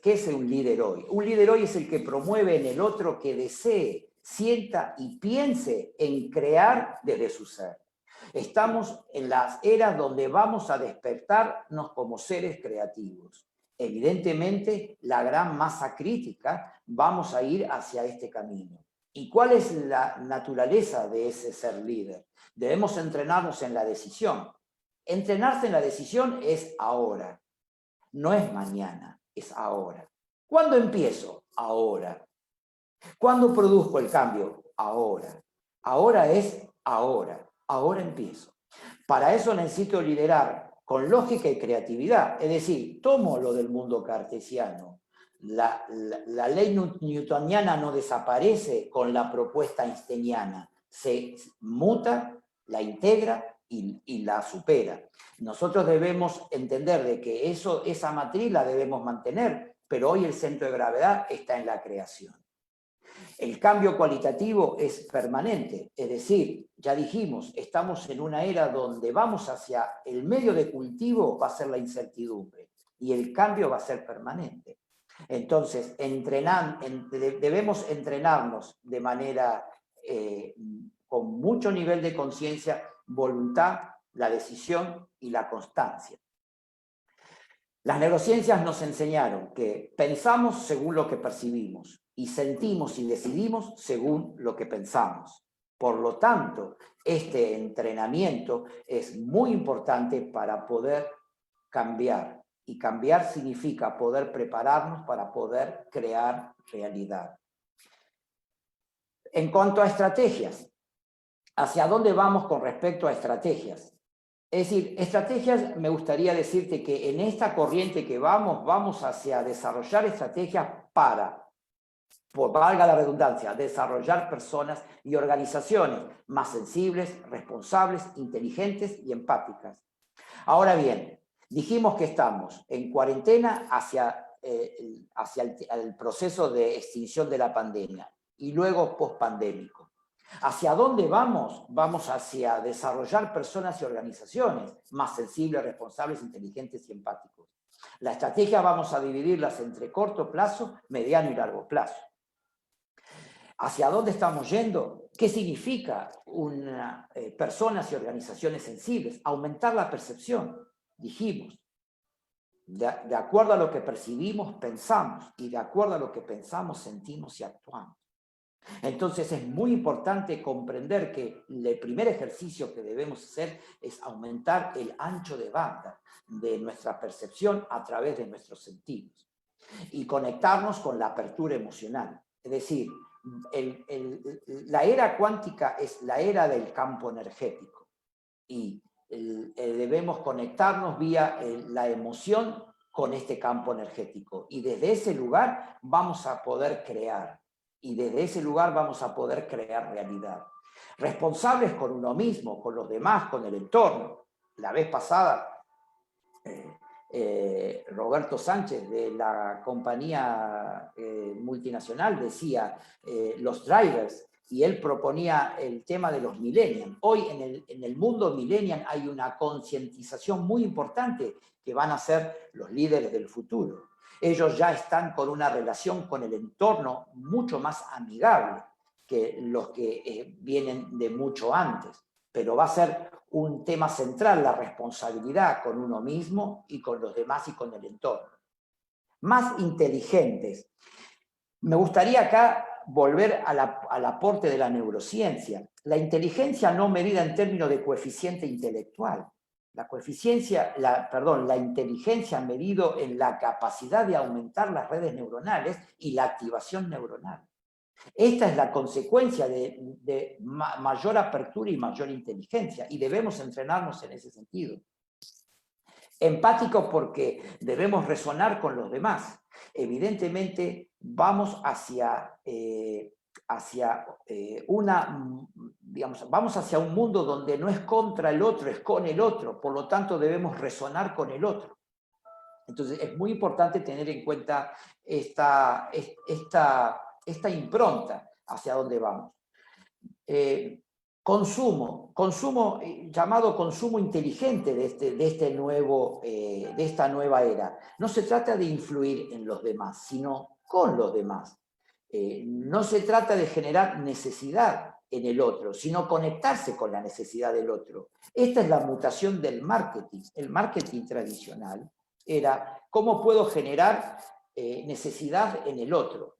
es un líder hoy? Un líder hoy es el que promueve en el otro que desee, sienta y piense en crear desde su ser. Estamos en las eras donde vamos a despertarnos como seres creativos. Evidentemente, la gran masa crítica vamos a ir hacia este camino. ¿Y cuál es la naturaleza de ese ser líder? Debemos entrenarnos en la decisión. Entrenarse en la decisión es ahora, no es mañana. es ahora. ¿Cuándo empiezo? Ahora. ¿Cuándo produzco el cambio? Ahora. Ahora es ahora. Ahora empiezo. Para eso necesito liderar con lógica y creatividad. Es decir, tomo lo del mundo cartesiano. La ley newtoniana no desaparece con la propuesta einsteiniana. Se muta, la integra y la supera. Nosotros debemos entender de que esa matriz la debemos mantener, pero hoy el centro de gravedad está en la creación. El cambio cualitativo es permanente, es decir, ya dijimos, estamos en una era donde vamos hacia el medio de cultivo, va a ser la incertidumbre, y el cambio va a ser permanente. Entonces, debemos entrenarnos de manera con mucho nivel de conciencia, voluntad, la decisión y la constancia. Las neurociencias nos enseñaron que pensamos según lo que percibimos y sentimos y decidimos según lo que pensamos. Por lo tanto, este entrenamiento es muy importante para poder cambiar. Y cambiar significa poder prepararnos para poder crear realidad. En cuanto a estrategias, ¿hacia dónde vamos con respecto a estrategias? Es decir, estrategias, me gustaría decirte que en esta corriente que vamos hacia desarrollar estrategias para, por valga la redundancia, desarrollar personas y organizaciones más sensibles, responsables, inteligentes y empáticas. Ahora bien, dijimos que estamos en cuarentena hacia el proceso de extinción de la pandemia y luego pospandémico. ¿Hacia dónde vamos? Vamos hacia desarrollar personas y organizaciones más sensibles, responsables, inteligentes y empáticos. La estrategia vamos a dividirlas entre corto plazo, mediano y largo plazo. ¿Hacia dónde estamos yendo? ¿Qué significa personas y organizaciones sensibles? Aumentar la percepción, dijimos. De acuerdo a lo que percibimos, pensamos, y de acuerdo a lo que pensamos, sentimos y actuamos. Entonces es muy importante comprender que el primer ejercicio que debemos hacer es aumentar el ancho de banda de nuestra percepción a través de nuestros sentidos y conectarnos con la apertura emocional. Es decir, la era cuántica es la era del campo energético y debemos conectarnos vía la emoción con este campo energético y desde ese lugar vamos a poder crear. Y desde ese lugar vamos a poder crear realidad. Responsables con uno mismo, con los demás, con el entorno. La vez pasada, Roberto Sánchez de la compañía multinacional decía los drivers, y él proponía el tema de los millennials. Hoy en el mundo millennial hay una concientización muy importante que van a ser los líderes del futuro. Ellos ya están con una relación con el entorno mucho más amigable que los que vienen de mucho antes. Pero va a ser un tema central la responsabilidad con uno mismo y con los demás y con el entorno. Más inteligentes. Me gustaría acá volver al aporte de la neurociencia. La inteligencia no medida en términos de coeficiente intelectual. La inteligencia medido en la capacidad de aumentar las redes neuronales y la activación neuronal. Esta es la consecuencia de mayor apertura y mayor inteligencia, y debemos entrenarnos en ese sentido. Empático porque debemos resonar con los demás. Evidentemente vamos hacia un mundo donde no es contra el otro, es con el otro, por lo tanto debemos resonar con el otro. Entonces es muy importante tener en cuenta esta impronta hacia dónde vamos. Llamado consumo inteligente de esta nueva era. No se trata de influir en los demás, sino con los demás. No se trata de generar necesidad en el otro, sino conectarse con la necesidad del otro. Esta es la mutación del marketing. El marketing tradicional era cómo puedo generar necesidad en el otro.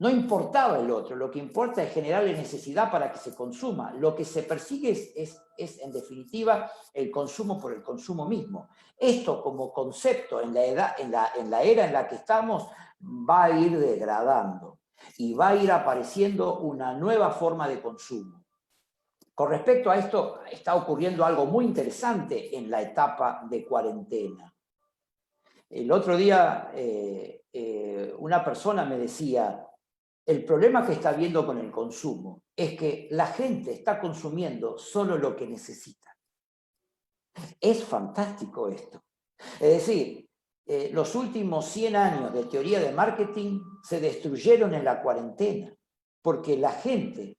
No importaba el otro, lo que importa es generarle necesidad para que se consuma. Lo que se persigue es en definitiva, el consumo por el consumo mismo. Esto como concepto en la era en la que estamos va a ir degradando y va a ir apareciendo una nueva forma de consumo. Con respecto a esto, está ocurriendo algo muy interesante en la etapa de cuarentena. El otro día una persona me decía, el problema que está habiendo con el consumo es que la gente está consumiendo solo lo que necesita. Es fantástico esto. Es decir, los últimos 100 años de teoría de marketing se destruyeron en la cuarentena, porque la gente,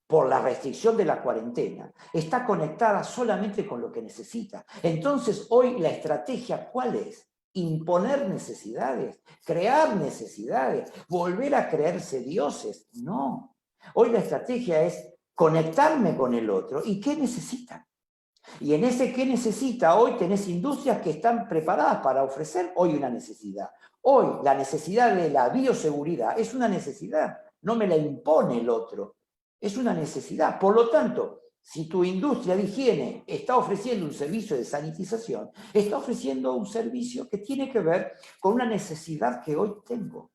por la restricción de la cuarentena, está conectada solamente con lo que necesita. Entonces, hoy la estrategia, ¿cuál es? Imponer necesidades, crear necesidades, volver a creerse dioses. No. Hoy la estrategia es conectarme con el otro. ¿Y qué necesita? Y en ese qué necesita, hoy tenés industrias que están preparadas para ofrecer hoy una necesidad. Hoy la necesidad de la bioseguridad es una necesidad, no me la impone el otro, es una necesidad. Por lo tanto, si tu industria de higiene está ofreciendo un servicio de sanitización, está ofreciendo un servicio que tiene que ver con una necesidad que hoy tengo.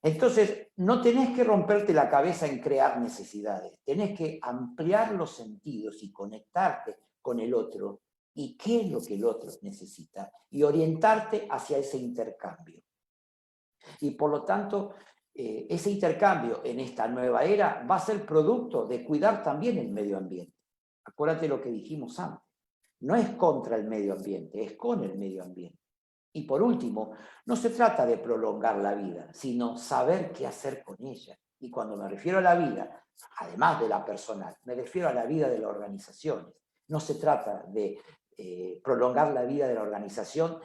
Entonces, no tenés que romperte la cabeza en crear necesidades, tenés que ampliar los sentidos y conectarte con el otro y qué es lo que el otro necesita y orientarte hacia ese intercambio. Y por lo tanto, ese intercambio en esta nueva era va a ser producto de cuidar también el medio ambiente. Acuérdate lo que dijimos antes. No es contra el medio ambiente, es con el medio ambiente. Y por último, no se trata de prolongar la vida, sino saber qué hacer con ella. Y cuando me refiero a la vida, además de la personal, me refiero a la vida de las organizaciones. No se trata de prolongar la vida de la organización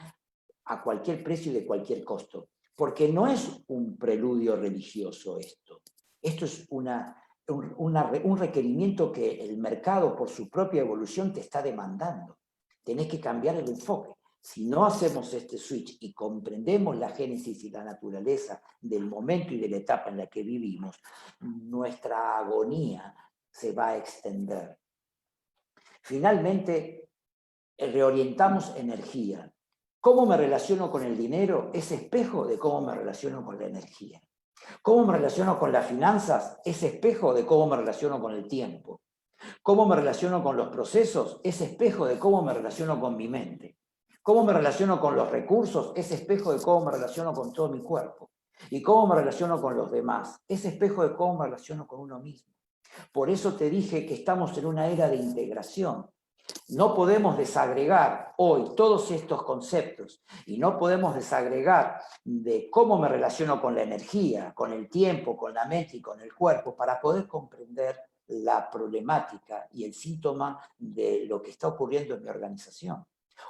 a cualquier precio y de cualquier costo, porque no es un preludio religioso esto. Esto es un requerimiento que el mercado por su propia evolución te está demandando. Tenés que cambiar el enfoque. Si no hacemos este switch y comprendemos la génesis y la naturaleza del momento y de la etapa en la que vivimos, nuestra agonía se va a extender. Finalmente, reorientamos energía. ¿Cómo me relaciono con el dinero? Es espejo de cómo me relaciono con la energía. ¿Cómo me relaciono con las finanzas? Es espejo de cómo me relaciono con el tiempo. ¿Cómo me relaciono con los procesos? Es espejo de cómo me relaciono con mi mente. ¿Cómo me relaciono con los recursos? Es espejo de cómo me relaciono con todo mi cuerpo. ¿Y cómo me relaciono con los demás? Es espejo de cómo me relaciono con uno mismo. Por eso te dije que estamos en una era de integración. No podemos desagregar hoy todos estos conceptos y no podemos desagregar de cómo me relaciono con la energía, con el tiempo, con la mente y con el cuerpo para poder comprender la problemática y el síntoma de lo que está ocurriendo en mi organización.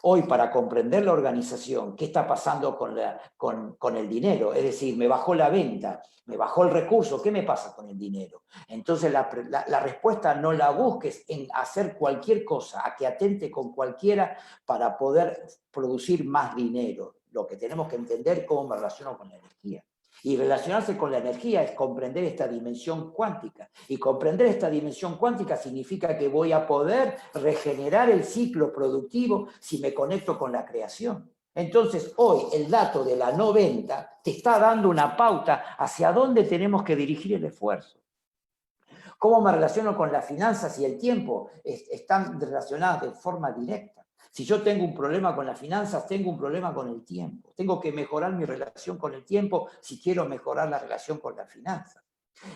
Hoy, para comprender la organización, qué está pasando con el dinero, es decir, me bajó la venta, me bajó el recurso, ¿qué me pasa con el dinero? Entonces la respuesta no la busques en hacer cualquier cosa, a que atente con cualquiera para poder producir más dinero. Lo que tenemos que entender es cómo me relaciono con la energía. Y relacionarse con la energía es comprender esta dimensión cuántica. Y comprender esta dimensión cuántica significa que voy a poder regenerar el ciclo productivo si me conecto con la creación. Entonces, hoy el dato de la no venta te está dando una pauta hacia dónde tenemos que dirigir el esfuerzo. ¿Cómo me relaciono con las finanzas y el tiempo? Están relacionadas de forma directa. Si yo tengo un problema con las finanzas, tengo un problema con el tiempo. Tengo que mejorar mi relación con el tiempo si quiero mejorar la relación con las finanzas.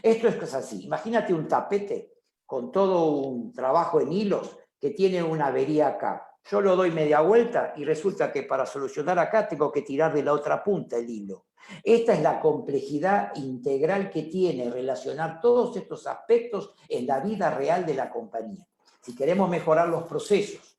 Esto es así. Imagínate un tapete con todo un trabajo en hilos que tiene una avería acá. Yo lo doy media vuelta y resulta que para solucionar acá tengo que tirar de la otra punta el hilo. Esta es la complejidad integral que tiene relacionar todos estos aspectos en la vida real de la compañía. Si queremos mejorar los procesos,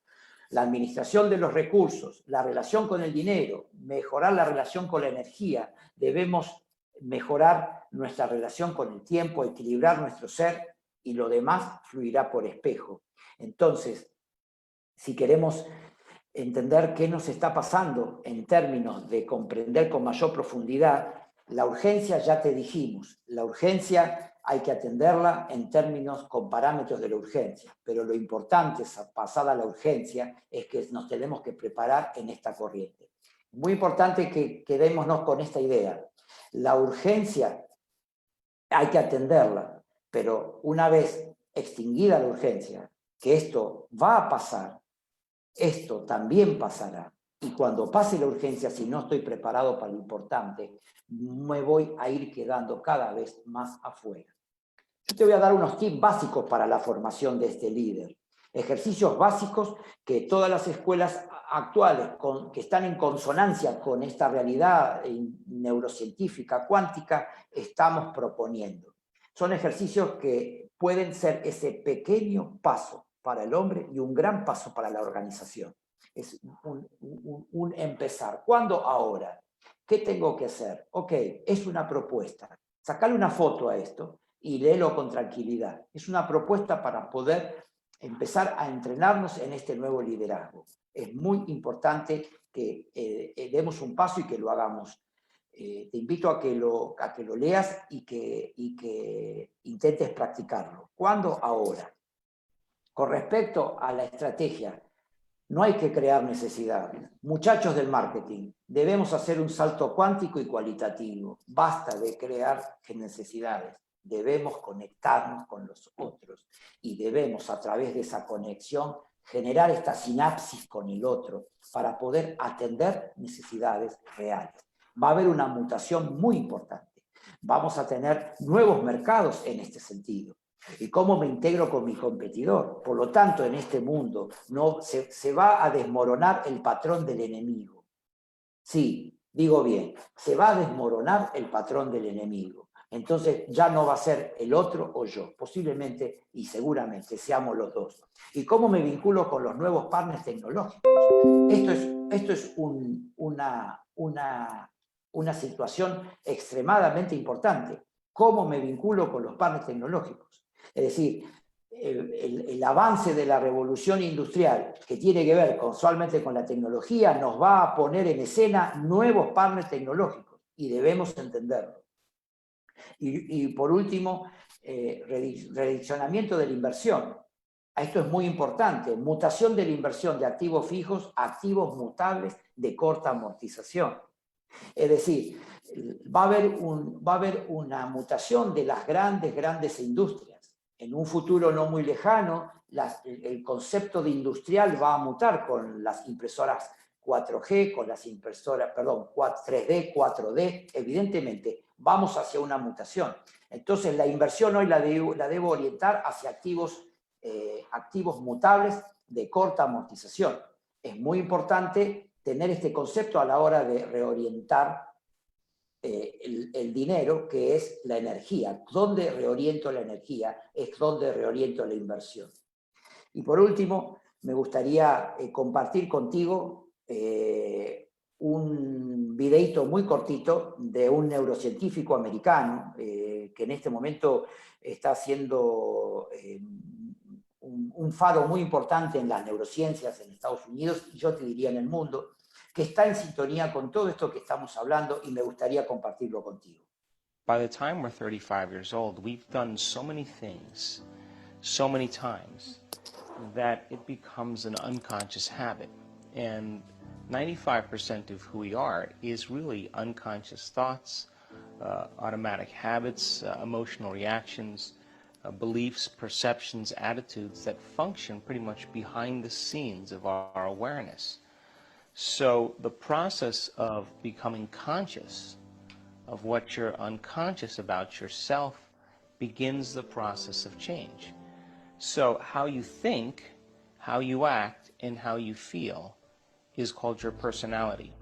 la administración de los recursos, la relación con el dinero, mejorar la relación con la energía, debemos mejorar nuestra relación con el tiempo, equilibrar nuestro ser y lo demás fluirá por espejo. Entonces, si queremos entender qué nos está pasando en términos de comprender con mayor profundidad La urgencia, ya te dijimos, la urgencia hay que atenderla en términos con parámetros de la urgencia, pero lo importante, pasada la urgencia, es que nos tenemos que preparar en esta corriente. Muy importante que quedémonos con esta idea. La urgencia hay que atenderla, pero una vez extinguida la urgencia, que esto va a pasar, esto también pasará. Y cuando pase la urgencia, si no estoy preparado para lo importante, me voy a ir quedando cada vez más afuera. Yo te voy a dar unos tips básicos para la formación de este líder. Ejercicios básicos que todas las escuelas actuales que están en consonancia con esta realidad neurocientífica cuántica estamos proponiendo. Son ejercicios que pueden ser ese pequeño paso para el hombre y un gran paso para la organización. Es un empezar. ¿Cuándo? Ahora. ¿Qué tengo que hacer? Ok, es una propuesta. Sacarle una foto a esto y léelo con tranquilidad. Es una propuesta para poder empezar a entrenarnos en este nuevo liderazgo. Es muy importante que demos un paso y que lo hagamos. Te invito a que lo leas y que intentes practicarlo. ¿Cuándo? Ahora. Con respecto a la estrategia, no hay que crear necesidades. Muchachos del marketing, debemos hacer un salto cuántico y cualitativo. Basta de crear necesidades. Debemos conectarnos con los otros y debemos, a través de esa conexión, generar esta sinapsis con el otro para poder atender necesidades reales. Va a haber una mutación muy importante. Vamos a tener nuevos mercados en este sentido. ¿Y cómo me integro con mi competidor? Por lo tanto, en este mundo no, se va a desmoronar el patrón del enemigo. Sí, digo bien, se va a desmoronar el patrón del enemigo. Entonces ya no va a ser el otro o yo, posiblemente y seguramente seamos los dos. ¿Y cómo me vinculo con los nuevos partners tecnológicos? Esto es una situación extremadamente importante. ¿Cómo me vinculo con los partners tecnológicos? Es decir, el avance de la revolución industrial, que tiene que ver solamente con la tecnología, nos va a poner en escena nuevos partners tecnológicos y debemos entenderlo. Y por último, redireccionamiento de la inversión. Esto es muy importante. Mutación de la inversión de activos fijos a activos mutables de corta amortización. Es decir, va a haber una mutación de las grandes industrias. En un futuro no muy lejano, el concepto de industrial va a mutar con las impresoras 4G, con las impresoras, 3D, 4D. Evidentemente, vamos hacia una mutación. Entonces, la inversión hoy la debo orientar hacia activos mutables de corta amortización. Es muy importante tener este concepto a la hora de reorientar el dinero, que es la energía. ¿Dónde reoriento la energía? Es donde reoriento la inversión. Y por último, me gustaría compartir contigo un videito muy cortito de un neurocientífico americano que en este momento está haciendo un faro muy importante en las neurociencias en Estados Unidos y yo te diría en el mundo, que está en sintonía con todo esto que estamos hablando y me gustaría compartirlo contigo. By the time we're 35 years old, we've done so many things, so many times, that it becomes an unconscious habit. And 95% of who we are is really unconscious thoughts, automatic habits, emotional reactions, beliefs, perceptions, attitudes that function pretty much behind the scenes of our awareness. So the process of becoming conscious of what you're unconscious about yourself begins the process of change. So how you think, how you act, and how you feel is called your personality.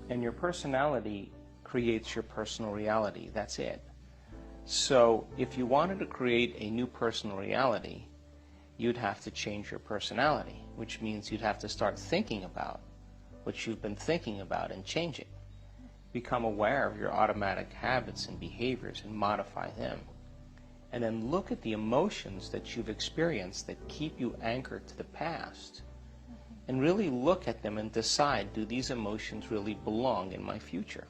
And your personality creates your personal reality. That's it. So if you wanted to create a new personal reality, you'd have to change your personality, which means you'd have to start thinking about what you've been thinking about and change it. Become aware of your automatic habits and behaviors and modify them. And then look at the emotions that you've experienced that keep you anchored to the past. And really look at them and decide, do these emotions really belong in my future?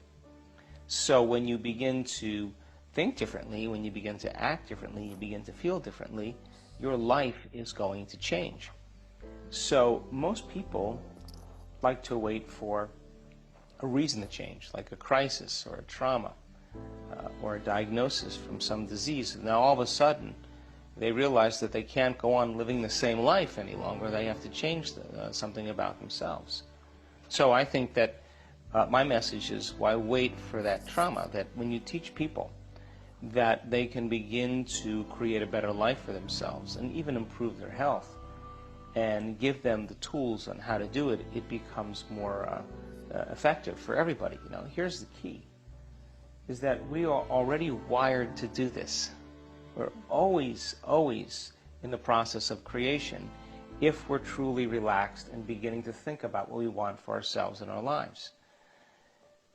So when you begin to think differently, when you begin to act differently, you begin to feel differently, your life is going to change. So most people like to wait for a reason to change, like a crisis or a trauma or a diagnosis from some disease. And now all of a sudden, they realize that they can't go on living the same life any longer. They have to change something about themselves. So I think that my message is, why wait for that trauma? That when you teach people that they can begin to create a better life for themselves and even improve their health, and give them the tools on how to do it, it becomes more effective for everybody. You know, here's the key, is that we are already wired to do this. We're always in the process of creation if we're truly relaxed and beginning to think about what we want for ourselves in our lives.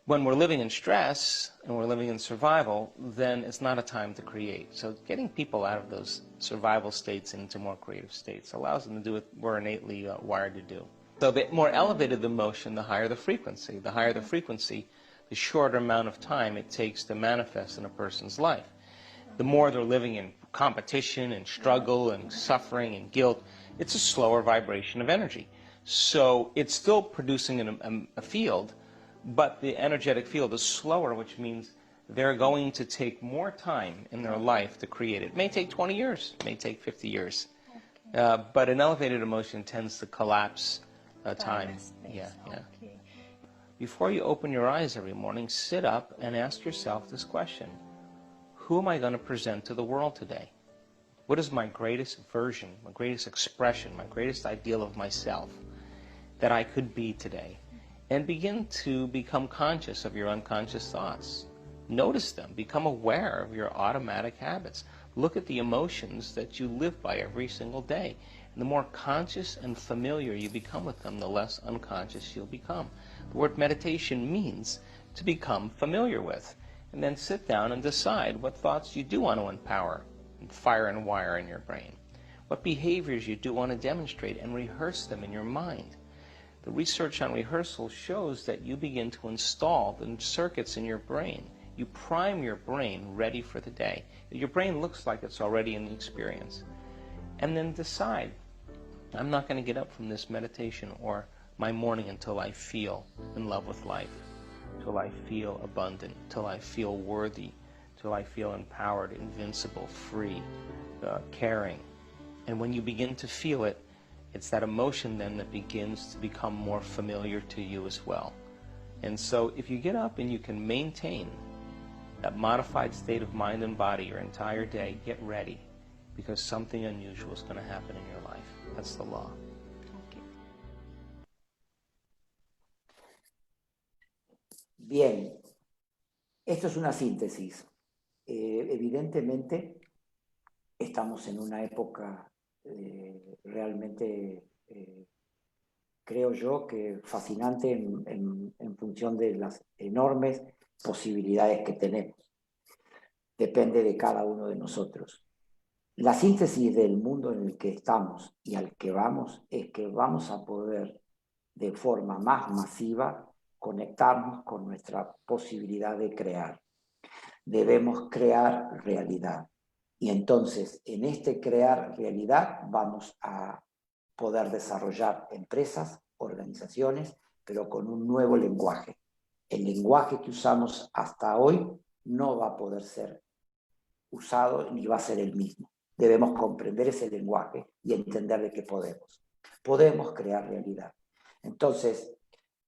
When we're living in stress and we're living in survival, then it's not a time to create. So getting people out of those survival states into more creative states allows them to do what we're innately wired to do. So the more elevated the motion, the higher the frequency. The higher the frequency, the shorter amount of time it takes to manifest in a person's life. The more they're living in competition and struggle and suffering and guilt, it's a slower vibration of energy. So it's still producing a field, but the energetic field is slower, which means they're going to take more time in their life to create it. It may take 20 years, it may take 50 years. Okay. But an elevated emotion tends to collapse time. Yeah. Okay. Before you open your eyes every morning, sit up and ask yourself this question. Who am I going to present to the world today? What is my greatest version, my greatest expression, my greatest ideal of myself that I could be today? And begin to become conscious of your unconscious thoughts. Notice them. Become aware of your automatic habits. Look at the emotions that you live by every single day. And the more conscious and familiar you become with them, the less unconscious you'll become. The word meditation means to become familiar with. And then sit down and decide what thoughts you do want to empower and fire and wire in your brain. What behaviors you do want to demonstrate, and rehearse them in your mind. The research on rehearsal shows that you begin to install the circuits in your brain. You prime your brain ready for the day. Your brain looks like it's already in the experience. And then decide, I'm not going to get up from this meditation or my morning until I feel in love with life, till I feel abundant, till I feel worthy, till I feel empowered, invincible, free, caring. And when you begin to feel it, it's that emotion then that begins to become more familiar to you as well. And so if you get up and you can maintain that modified state of mind and body your entire day, get ready, because something unusual is going to happen in your life. That's the law. Bien, esto es una síntesis. Evidentemente, estamos en una época realmente, creo yo, que fascinante en función de las enormes posibilidades que tenemos. Depende de cada uno de nosotros. La síntesis del mundo en el que estamos y al que vamos es que vamos a poder de forma más masiva conectarnos con nuestra posibilidad de crear. Debemos crear realidad. Y entonces, en este crear realidad, vamos a poder desarrollar empresas, organizaciones, pero con un nuevo lenguaje. El lenguaje que usamos hasta hoy no va a poder ser usado ni va a ser el mismo. Debemos comprender ese lenguaje y entender de qué podemos. Podemos crear realidad. Entonces,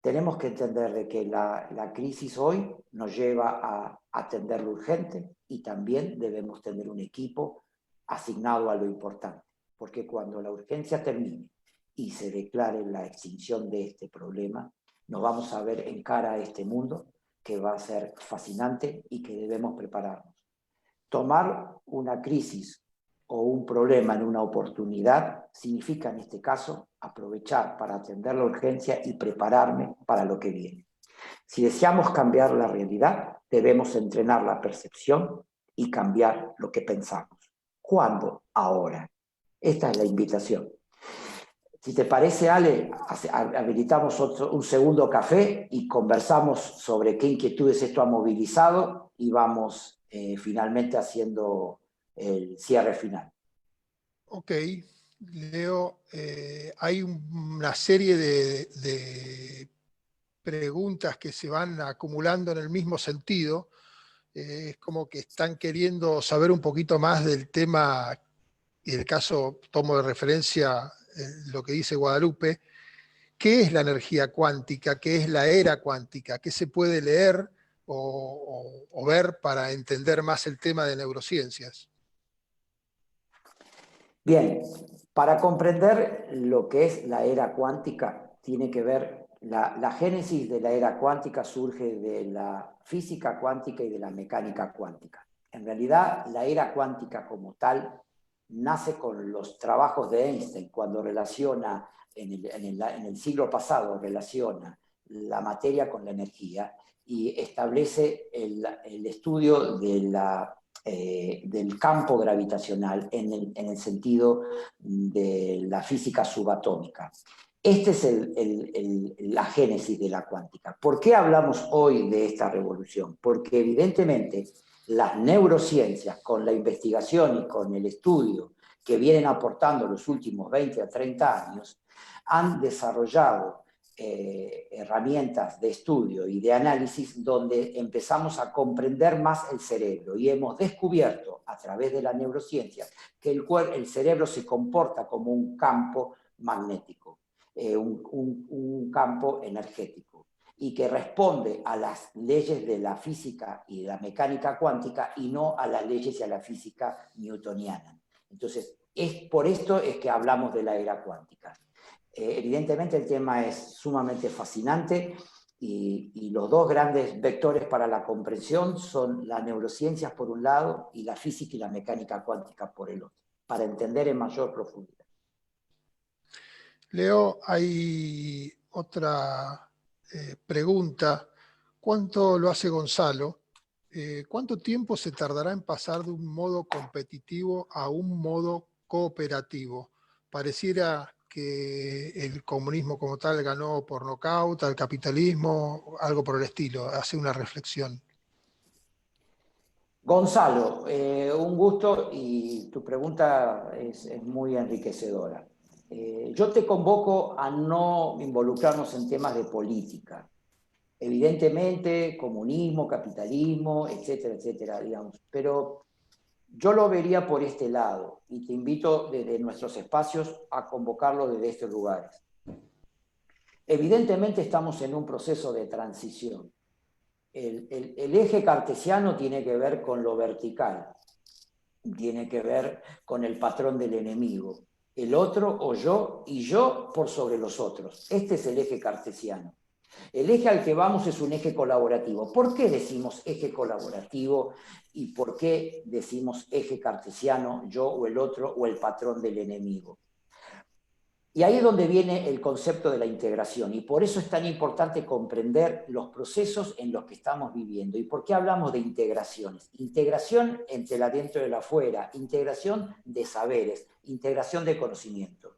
tenemos que entender de que la crisis hoy nos lleva a atender lo urgente y también debemos tener un equipo asignado a lo importante, porque cuando la urgencia termine y se declare la extinción de este problema, nos vamos a ver en cara a este mundo que va a ser fascinante y que debemos prepararnos. Tomar una crisis o un problema en una oportunidad significa en este caso aprovechar para atender la urgencia y prepararme para lo que viene. Si deseamos cambiar la realidad, debemos entrenar la percepción y cambiar lo que pensamos. ¿Cuándo? Ahora. Esta es la invitación. Si te parece, Ale, habilitamos un segundo café y conversamos sobre qué inquietudes esto ha movilizado y vamos finalmente haciendo el cierre final. Ok, Leo, hay una serie de preguntas que se van acumulando en el mismo sentido. Es como que están queriendo saber un poquito más del tema, y en el caso tomo de referencia lo que dice Guadalupe. ¿Qué es la energía cuántica? ¿Qué es la era cuántica? ¿Qué se puede leer o ver para entender más el tema de neurociencias? Bien, para comprender lo que es la era cuántica, tiene que ver, la génesis de la era cuántica surge de la física cuántica y de la mecánica cuántica. En realidad, la era cuántica como tal nace con los trabajos de Einstein, cuando relaciona, en el siglo pasado, relaciona la materia con la energía y establece el estudio de del campo gravitacional en el sentido de la física subatómica. Esta es la génesis de la cuántica. ¿Por qué hablamos hoy de esta revolución? Porque evidentemente las neurociencias, con la investigación y con el estudio que vienen aportando los últimos 20 a 30 años, han desarrollado herramientas de estudio y de análisis donde empezamos a comprender más el cerebro y hemos descubierto a través de la neurociencia que el cerebro se comporta como un campo magnético, un campo energético y que responde a las leyes de la física y de la mecánica cuántica y no a las leyes y a la física newtoniana. Entonces, por esto es que hablamos de la era cuántica. Evidentemente el tema es sumamente fascinante y los dos grandes vectores para la comprensión son las neurociencias por un lado y la física y la mecánica cuántica por el otro, para entender en mayor profundidad. Leo, hay otra pregunta. ¿Cuánto lo hace Gonzalo? ¿Cuánto tiempo se tardará en pasar de un modo competitivo a un modo cooperativo? Pareciera que el comunismo como tal ganó por nocaut, al capitalismo, algo por el estilo. Hace una reflexión. Gonzalo, un gusto y tu pregunta es muy enriquecedora. Yo te convoco a no involucrarnos en temas de política. Evidentemente, comunismo, capitalismo, etcétera, etcétera, digamos. Pero yo lo vería por este lado y te invito desde nuestros espacios a convocarlo desde estos lugares. Evidentemente estamos en un proceso de transición. El eje cartesiano tiene que ver con lo vertical, tiene que ver con el patrón del enemigo. El otro o yo y yo por sobre los otros. Este es el eje cartesiano. El eje al que vamos es un eje colaborativo. ¿Por qué decimos eje colaborativo y por qué decimos eje cartesiano, yo o el otro o el patrón del enemigo? Y ahí es donde viene el concepto de la integración y por eso es tan importante comprender los procesos en los que estamos viviendo. ¿Y por qué hablamos de integraciones? Integración entre el adentro y el afuera, integración de saberes, integración de conocimiento.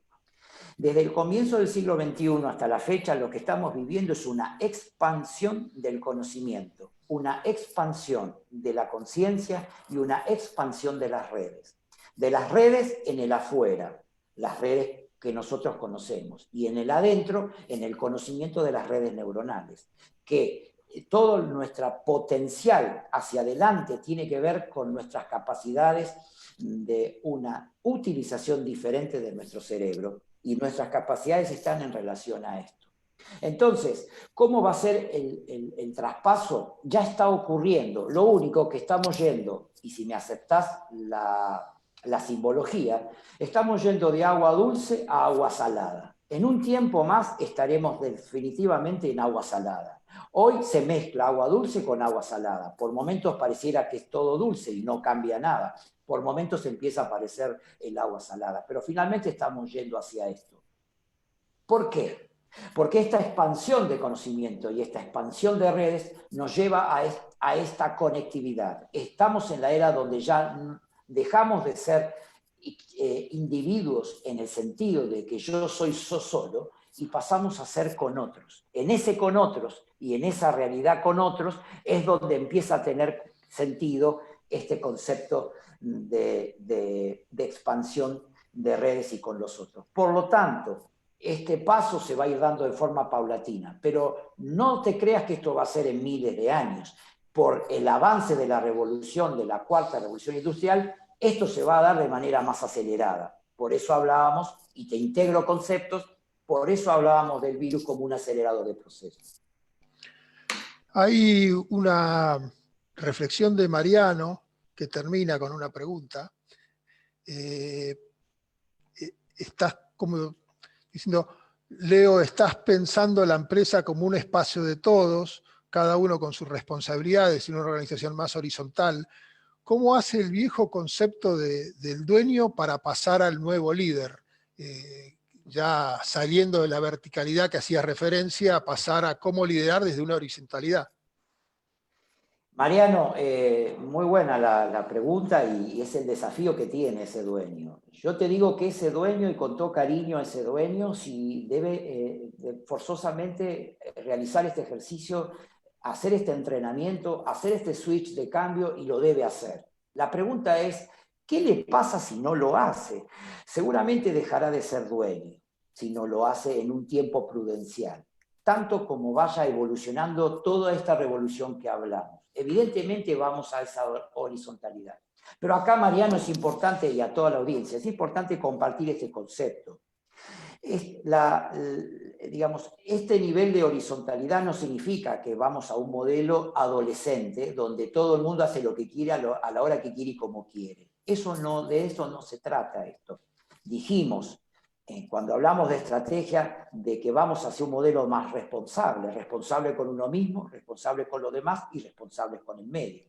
Desde el comienzo del siglo XXI hasta la fecha, lo que estamos viviendo es una expansión del conocimiento, una expansión de la conciencia y una expansión de las redes. De las redes en el afuera, las redes que nosotros conocemos, y en el adentro, en el conocimiento de las redes neuronales, que todo nuestro potencial hacia adelante tiene que ver con nuestras capacidades de una utilización diferente de nuestro cerebro, y nuestras capacidades están en relación a esto. Entonces, ¿cómo va a ser el traspaso? Ya está ocurriendo. Lo único que estamos yendo, y si me aceptás la simbología, estamos yendo de agua dulce a agua salada. En un tiempo más estaremos definitivamente en agua salada. Hoy se mezcla agua dulce con agua salada. Por momentos pareciera que es todo dulce y no cambia nada. Por momentos empieza a aparecer el agua salada, pero finalmente estamos yendo hacia esto. ¿Por qué? Porque esta expansión de conocimiento y esta expansión de redes nos lleva a esta conectividad. Estamos en la era donde ya dejamos de ser individuos en el sentido de que yo soy solo y pasamos a ser con otros. En ese con otros y en esa realidad con otros es donde empieza a tener sentido este concepto de expansión de redes y con los otros. Por lo tanto, este paso se va a ir dando de forma paulatina, pero no te creas que esto va a ser en miles de años. Por el avance de la revolución, de la cuarta revolución industrial, esto se va a dar de manera más acelerada. Por eso hablábamos, y te integro conceptos, por eso hablábamos del virus como un acelerador de procesos. Hay una reflexión de Mariano que termina con una pregunta. Estás como diciendo, Leo, estás pensando la empresa como un espacio de todos, cada uno con sus responsabilidades y una organización más horizontal. ¿Cómo hace el viejo concepto del dueño para pasar al nuevo líder? Ya saliendo de la verticalidad que hacía referencia, a pasar a cómo liderar desde una horizontalidad. Mariano, muy buena la pregunta y es el desafío que tiene ese dueño. Yo te digo que ese dueño, y con todo cariño a ese dueño, si debe forzosamente realizar este ejercicio, hacer este entrenamiento, hacer este switch de cambio, y lo debe hacer. La pregunta es, ¿qué le pasa si no lo hace? Seguramente dejará de ser dueño si no lo hace en un tiempo prudencial, tanto como vaya evolucionando toda esta revolución que hablamos. Evidentemente vamos a esa horizontalidad. Pero acá, Mariano, es importante, y a toda la audiencia, es importante compartir este concepto. Digamos, este nivel de horizontalidad no significa que vamos a un modelo adolescente donde todo el mundo hace lo que quiere a la hora que quiere y como quiere. De eso no se trata esto. Dijimos, cuando hablamos de estrategia, de que vamos hacia un modelo más responsable, responsable con uno mismo, responsable con los demás y responsable con el medio.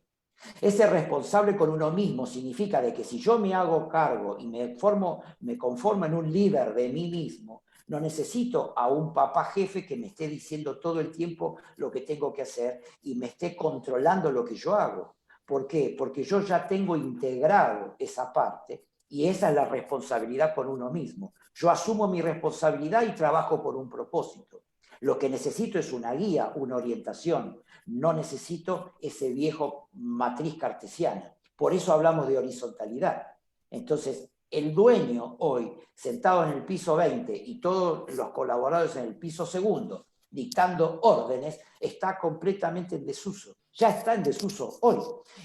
Ese responsable con uno mismo significa de que si yo me hago cargo y me conformo en un líder de mí mismo, no necesito a un papá jefe que me esté diciendo todo el tiempo lo que tengo que hacer y me esté controlando lo que yo hago. ¿Por qué? Porque yo ya tengo integrado esa parte y esa es la responsabilidad con uno mismo. Yo asumo mi responsabilidad y trabajo por un propósito. Lo que necesito es una guía, una orientación. No necesito ese viejo matriz cartesiana. Por eso hablamos de horizontalidad. Entonces, el dueño hoy, sentado en el piso 20 y todos los colaboradores en el piso segundo, dictando órdenes, está completamente en desuso. Ya está en desuso hoy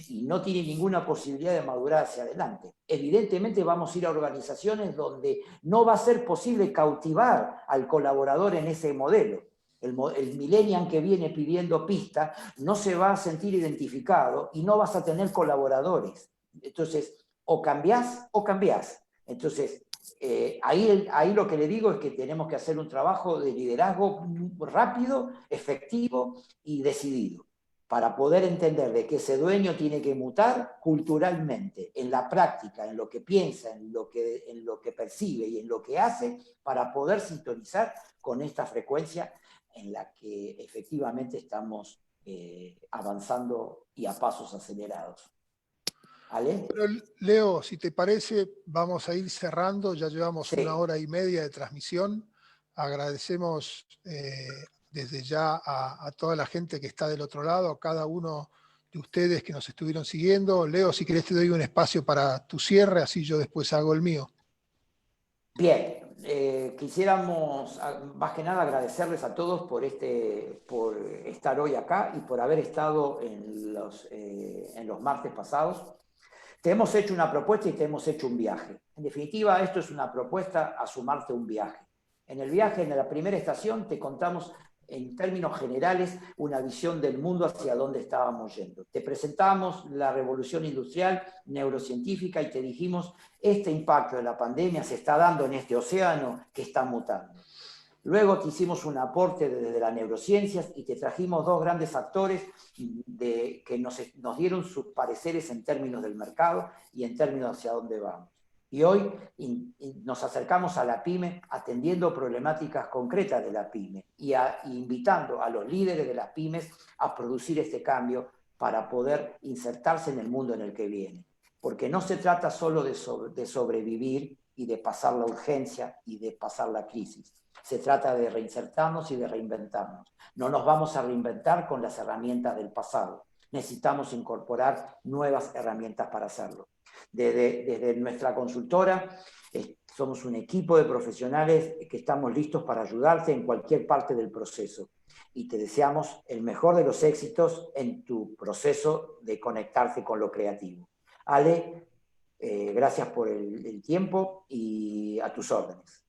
y no tiene ninguna posibilidad de madurar hacia adelante. Evidentemente vamos a ir a organizaciones donde no va a ser posible cautivar al colaborador en ese modelo. El millennial que viene pidiendo pista no se va a sentir identificado y no vas a tener colaboradores. Entonces, o cambiás o cambiás. Entonces, ahí lo que le digo es que tenemos que hacer un trabajo de liderazgo rápido, efectivo y decidido, para poder entender de que ese dueño tiene que mutar culturalmente, en la práctica, en lo que piensa, en lo que percibe y en lo que hace, para poder sintonizar con esta frecuencia en la que efectivamente estamos avanzando y a pasos acelerados. ¿Ale? Pero, Leo, si te parece, vamos a ir cerrando. Ya llevamos Sí. 1 hora y media de transmisión. Agradecemos desde ya a toda la gente que está del otro lado, a cada uno de ustedes que nos estuvieron siguiendo. Leo, si querés te doy un espacio para tu cierre, así yo después hago el mío. Bien, quisiéramos más que nada agradecerles a todos por estar hoy acá y por haber estado en los martes pasados. Te hemos hecho una propuesta y te hemos hecho un viaje. En definitiva, esto es una propuesta a sumarte un viaje. En el viaje, en la primera estación, te contamos en términos generales una visión del mundo hacia dónde estábamos yendo. Te presentamos la revolución industrial, neurocientífica, y te dijimos, este impacto de la pandemia se está dando en este océano que está mutando. Luego te hicimos un aporte desde las neurociencias y te trajimos 2 grandes actores que nos dieron sus pareceres en términos del mercado y en términos hacia dónde vamos. Y hoy nos acercamos a la PYME atendiendo problemáticas concretas de la PYME y invitando a los líderes de las pymes a producir este cambio para poder insertarse en el mundo en el que viene. porque no se trata solo de sobrevivir y de pasar la urgencia y de pasar la crisis. Se trata de reinsertarnos y de reinventarnos. No nos vamos a reinventar con las herramientas del pasado. Necesitamos incorporar nuevas herramientas para hacerlo. Desde nuestra consultora somos un equipo de profesionales que estamos listos para ayudarte en cualquier parte del proceso y te deseamos el mejor de los éxitos en tu proceso de conectarte con lo creativo. Ale, gracias por el tiempo y a tus órdenes.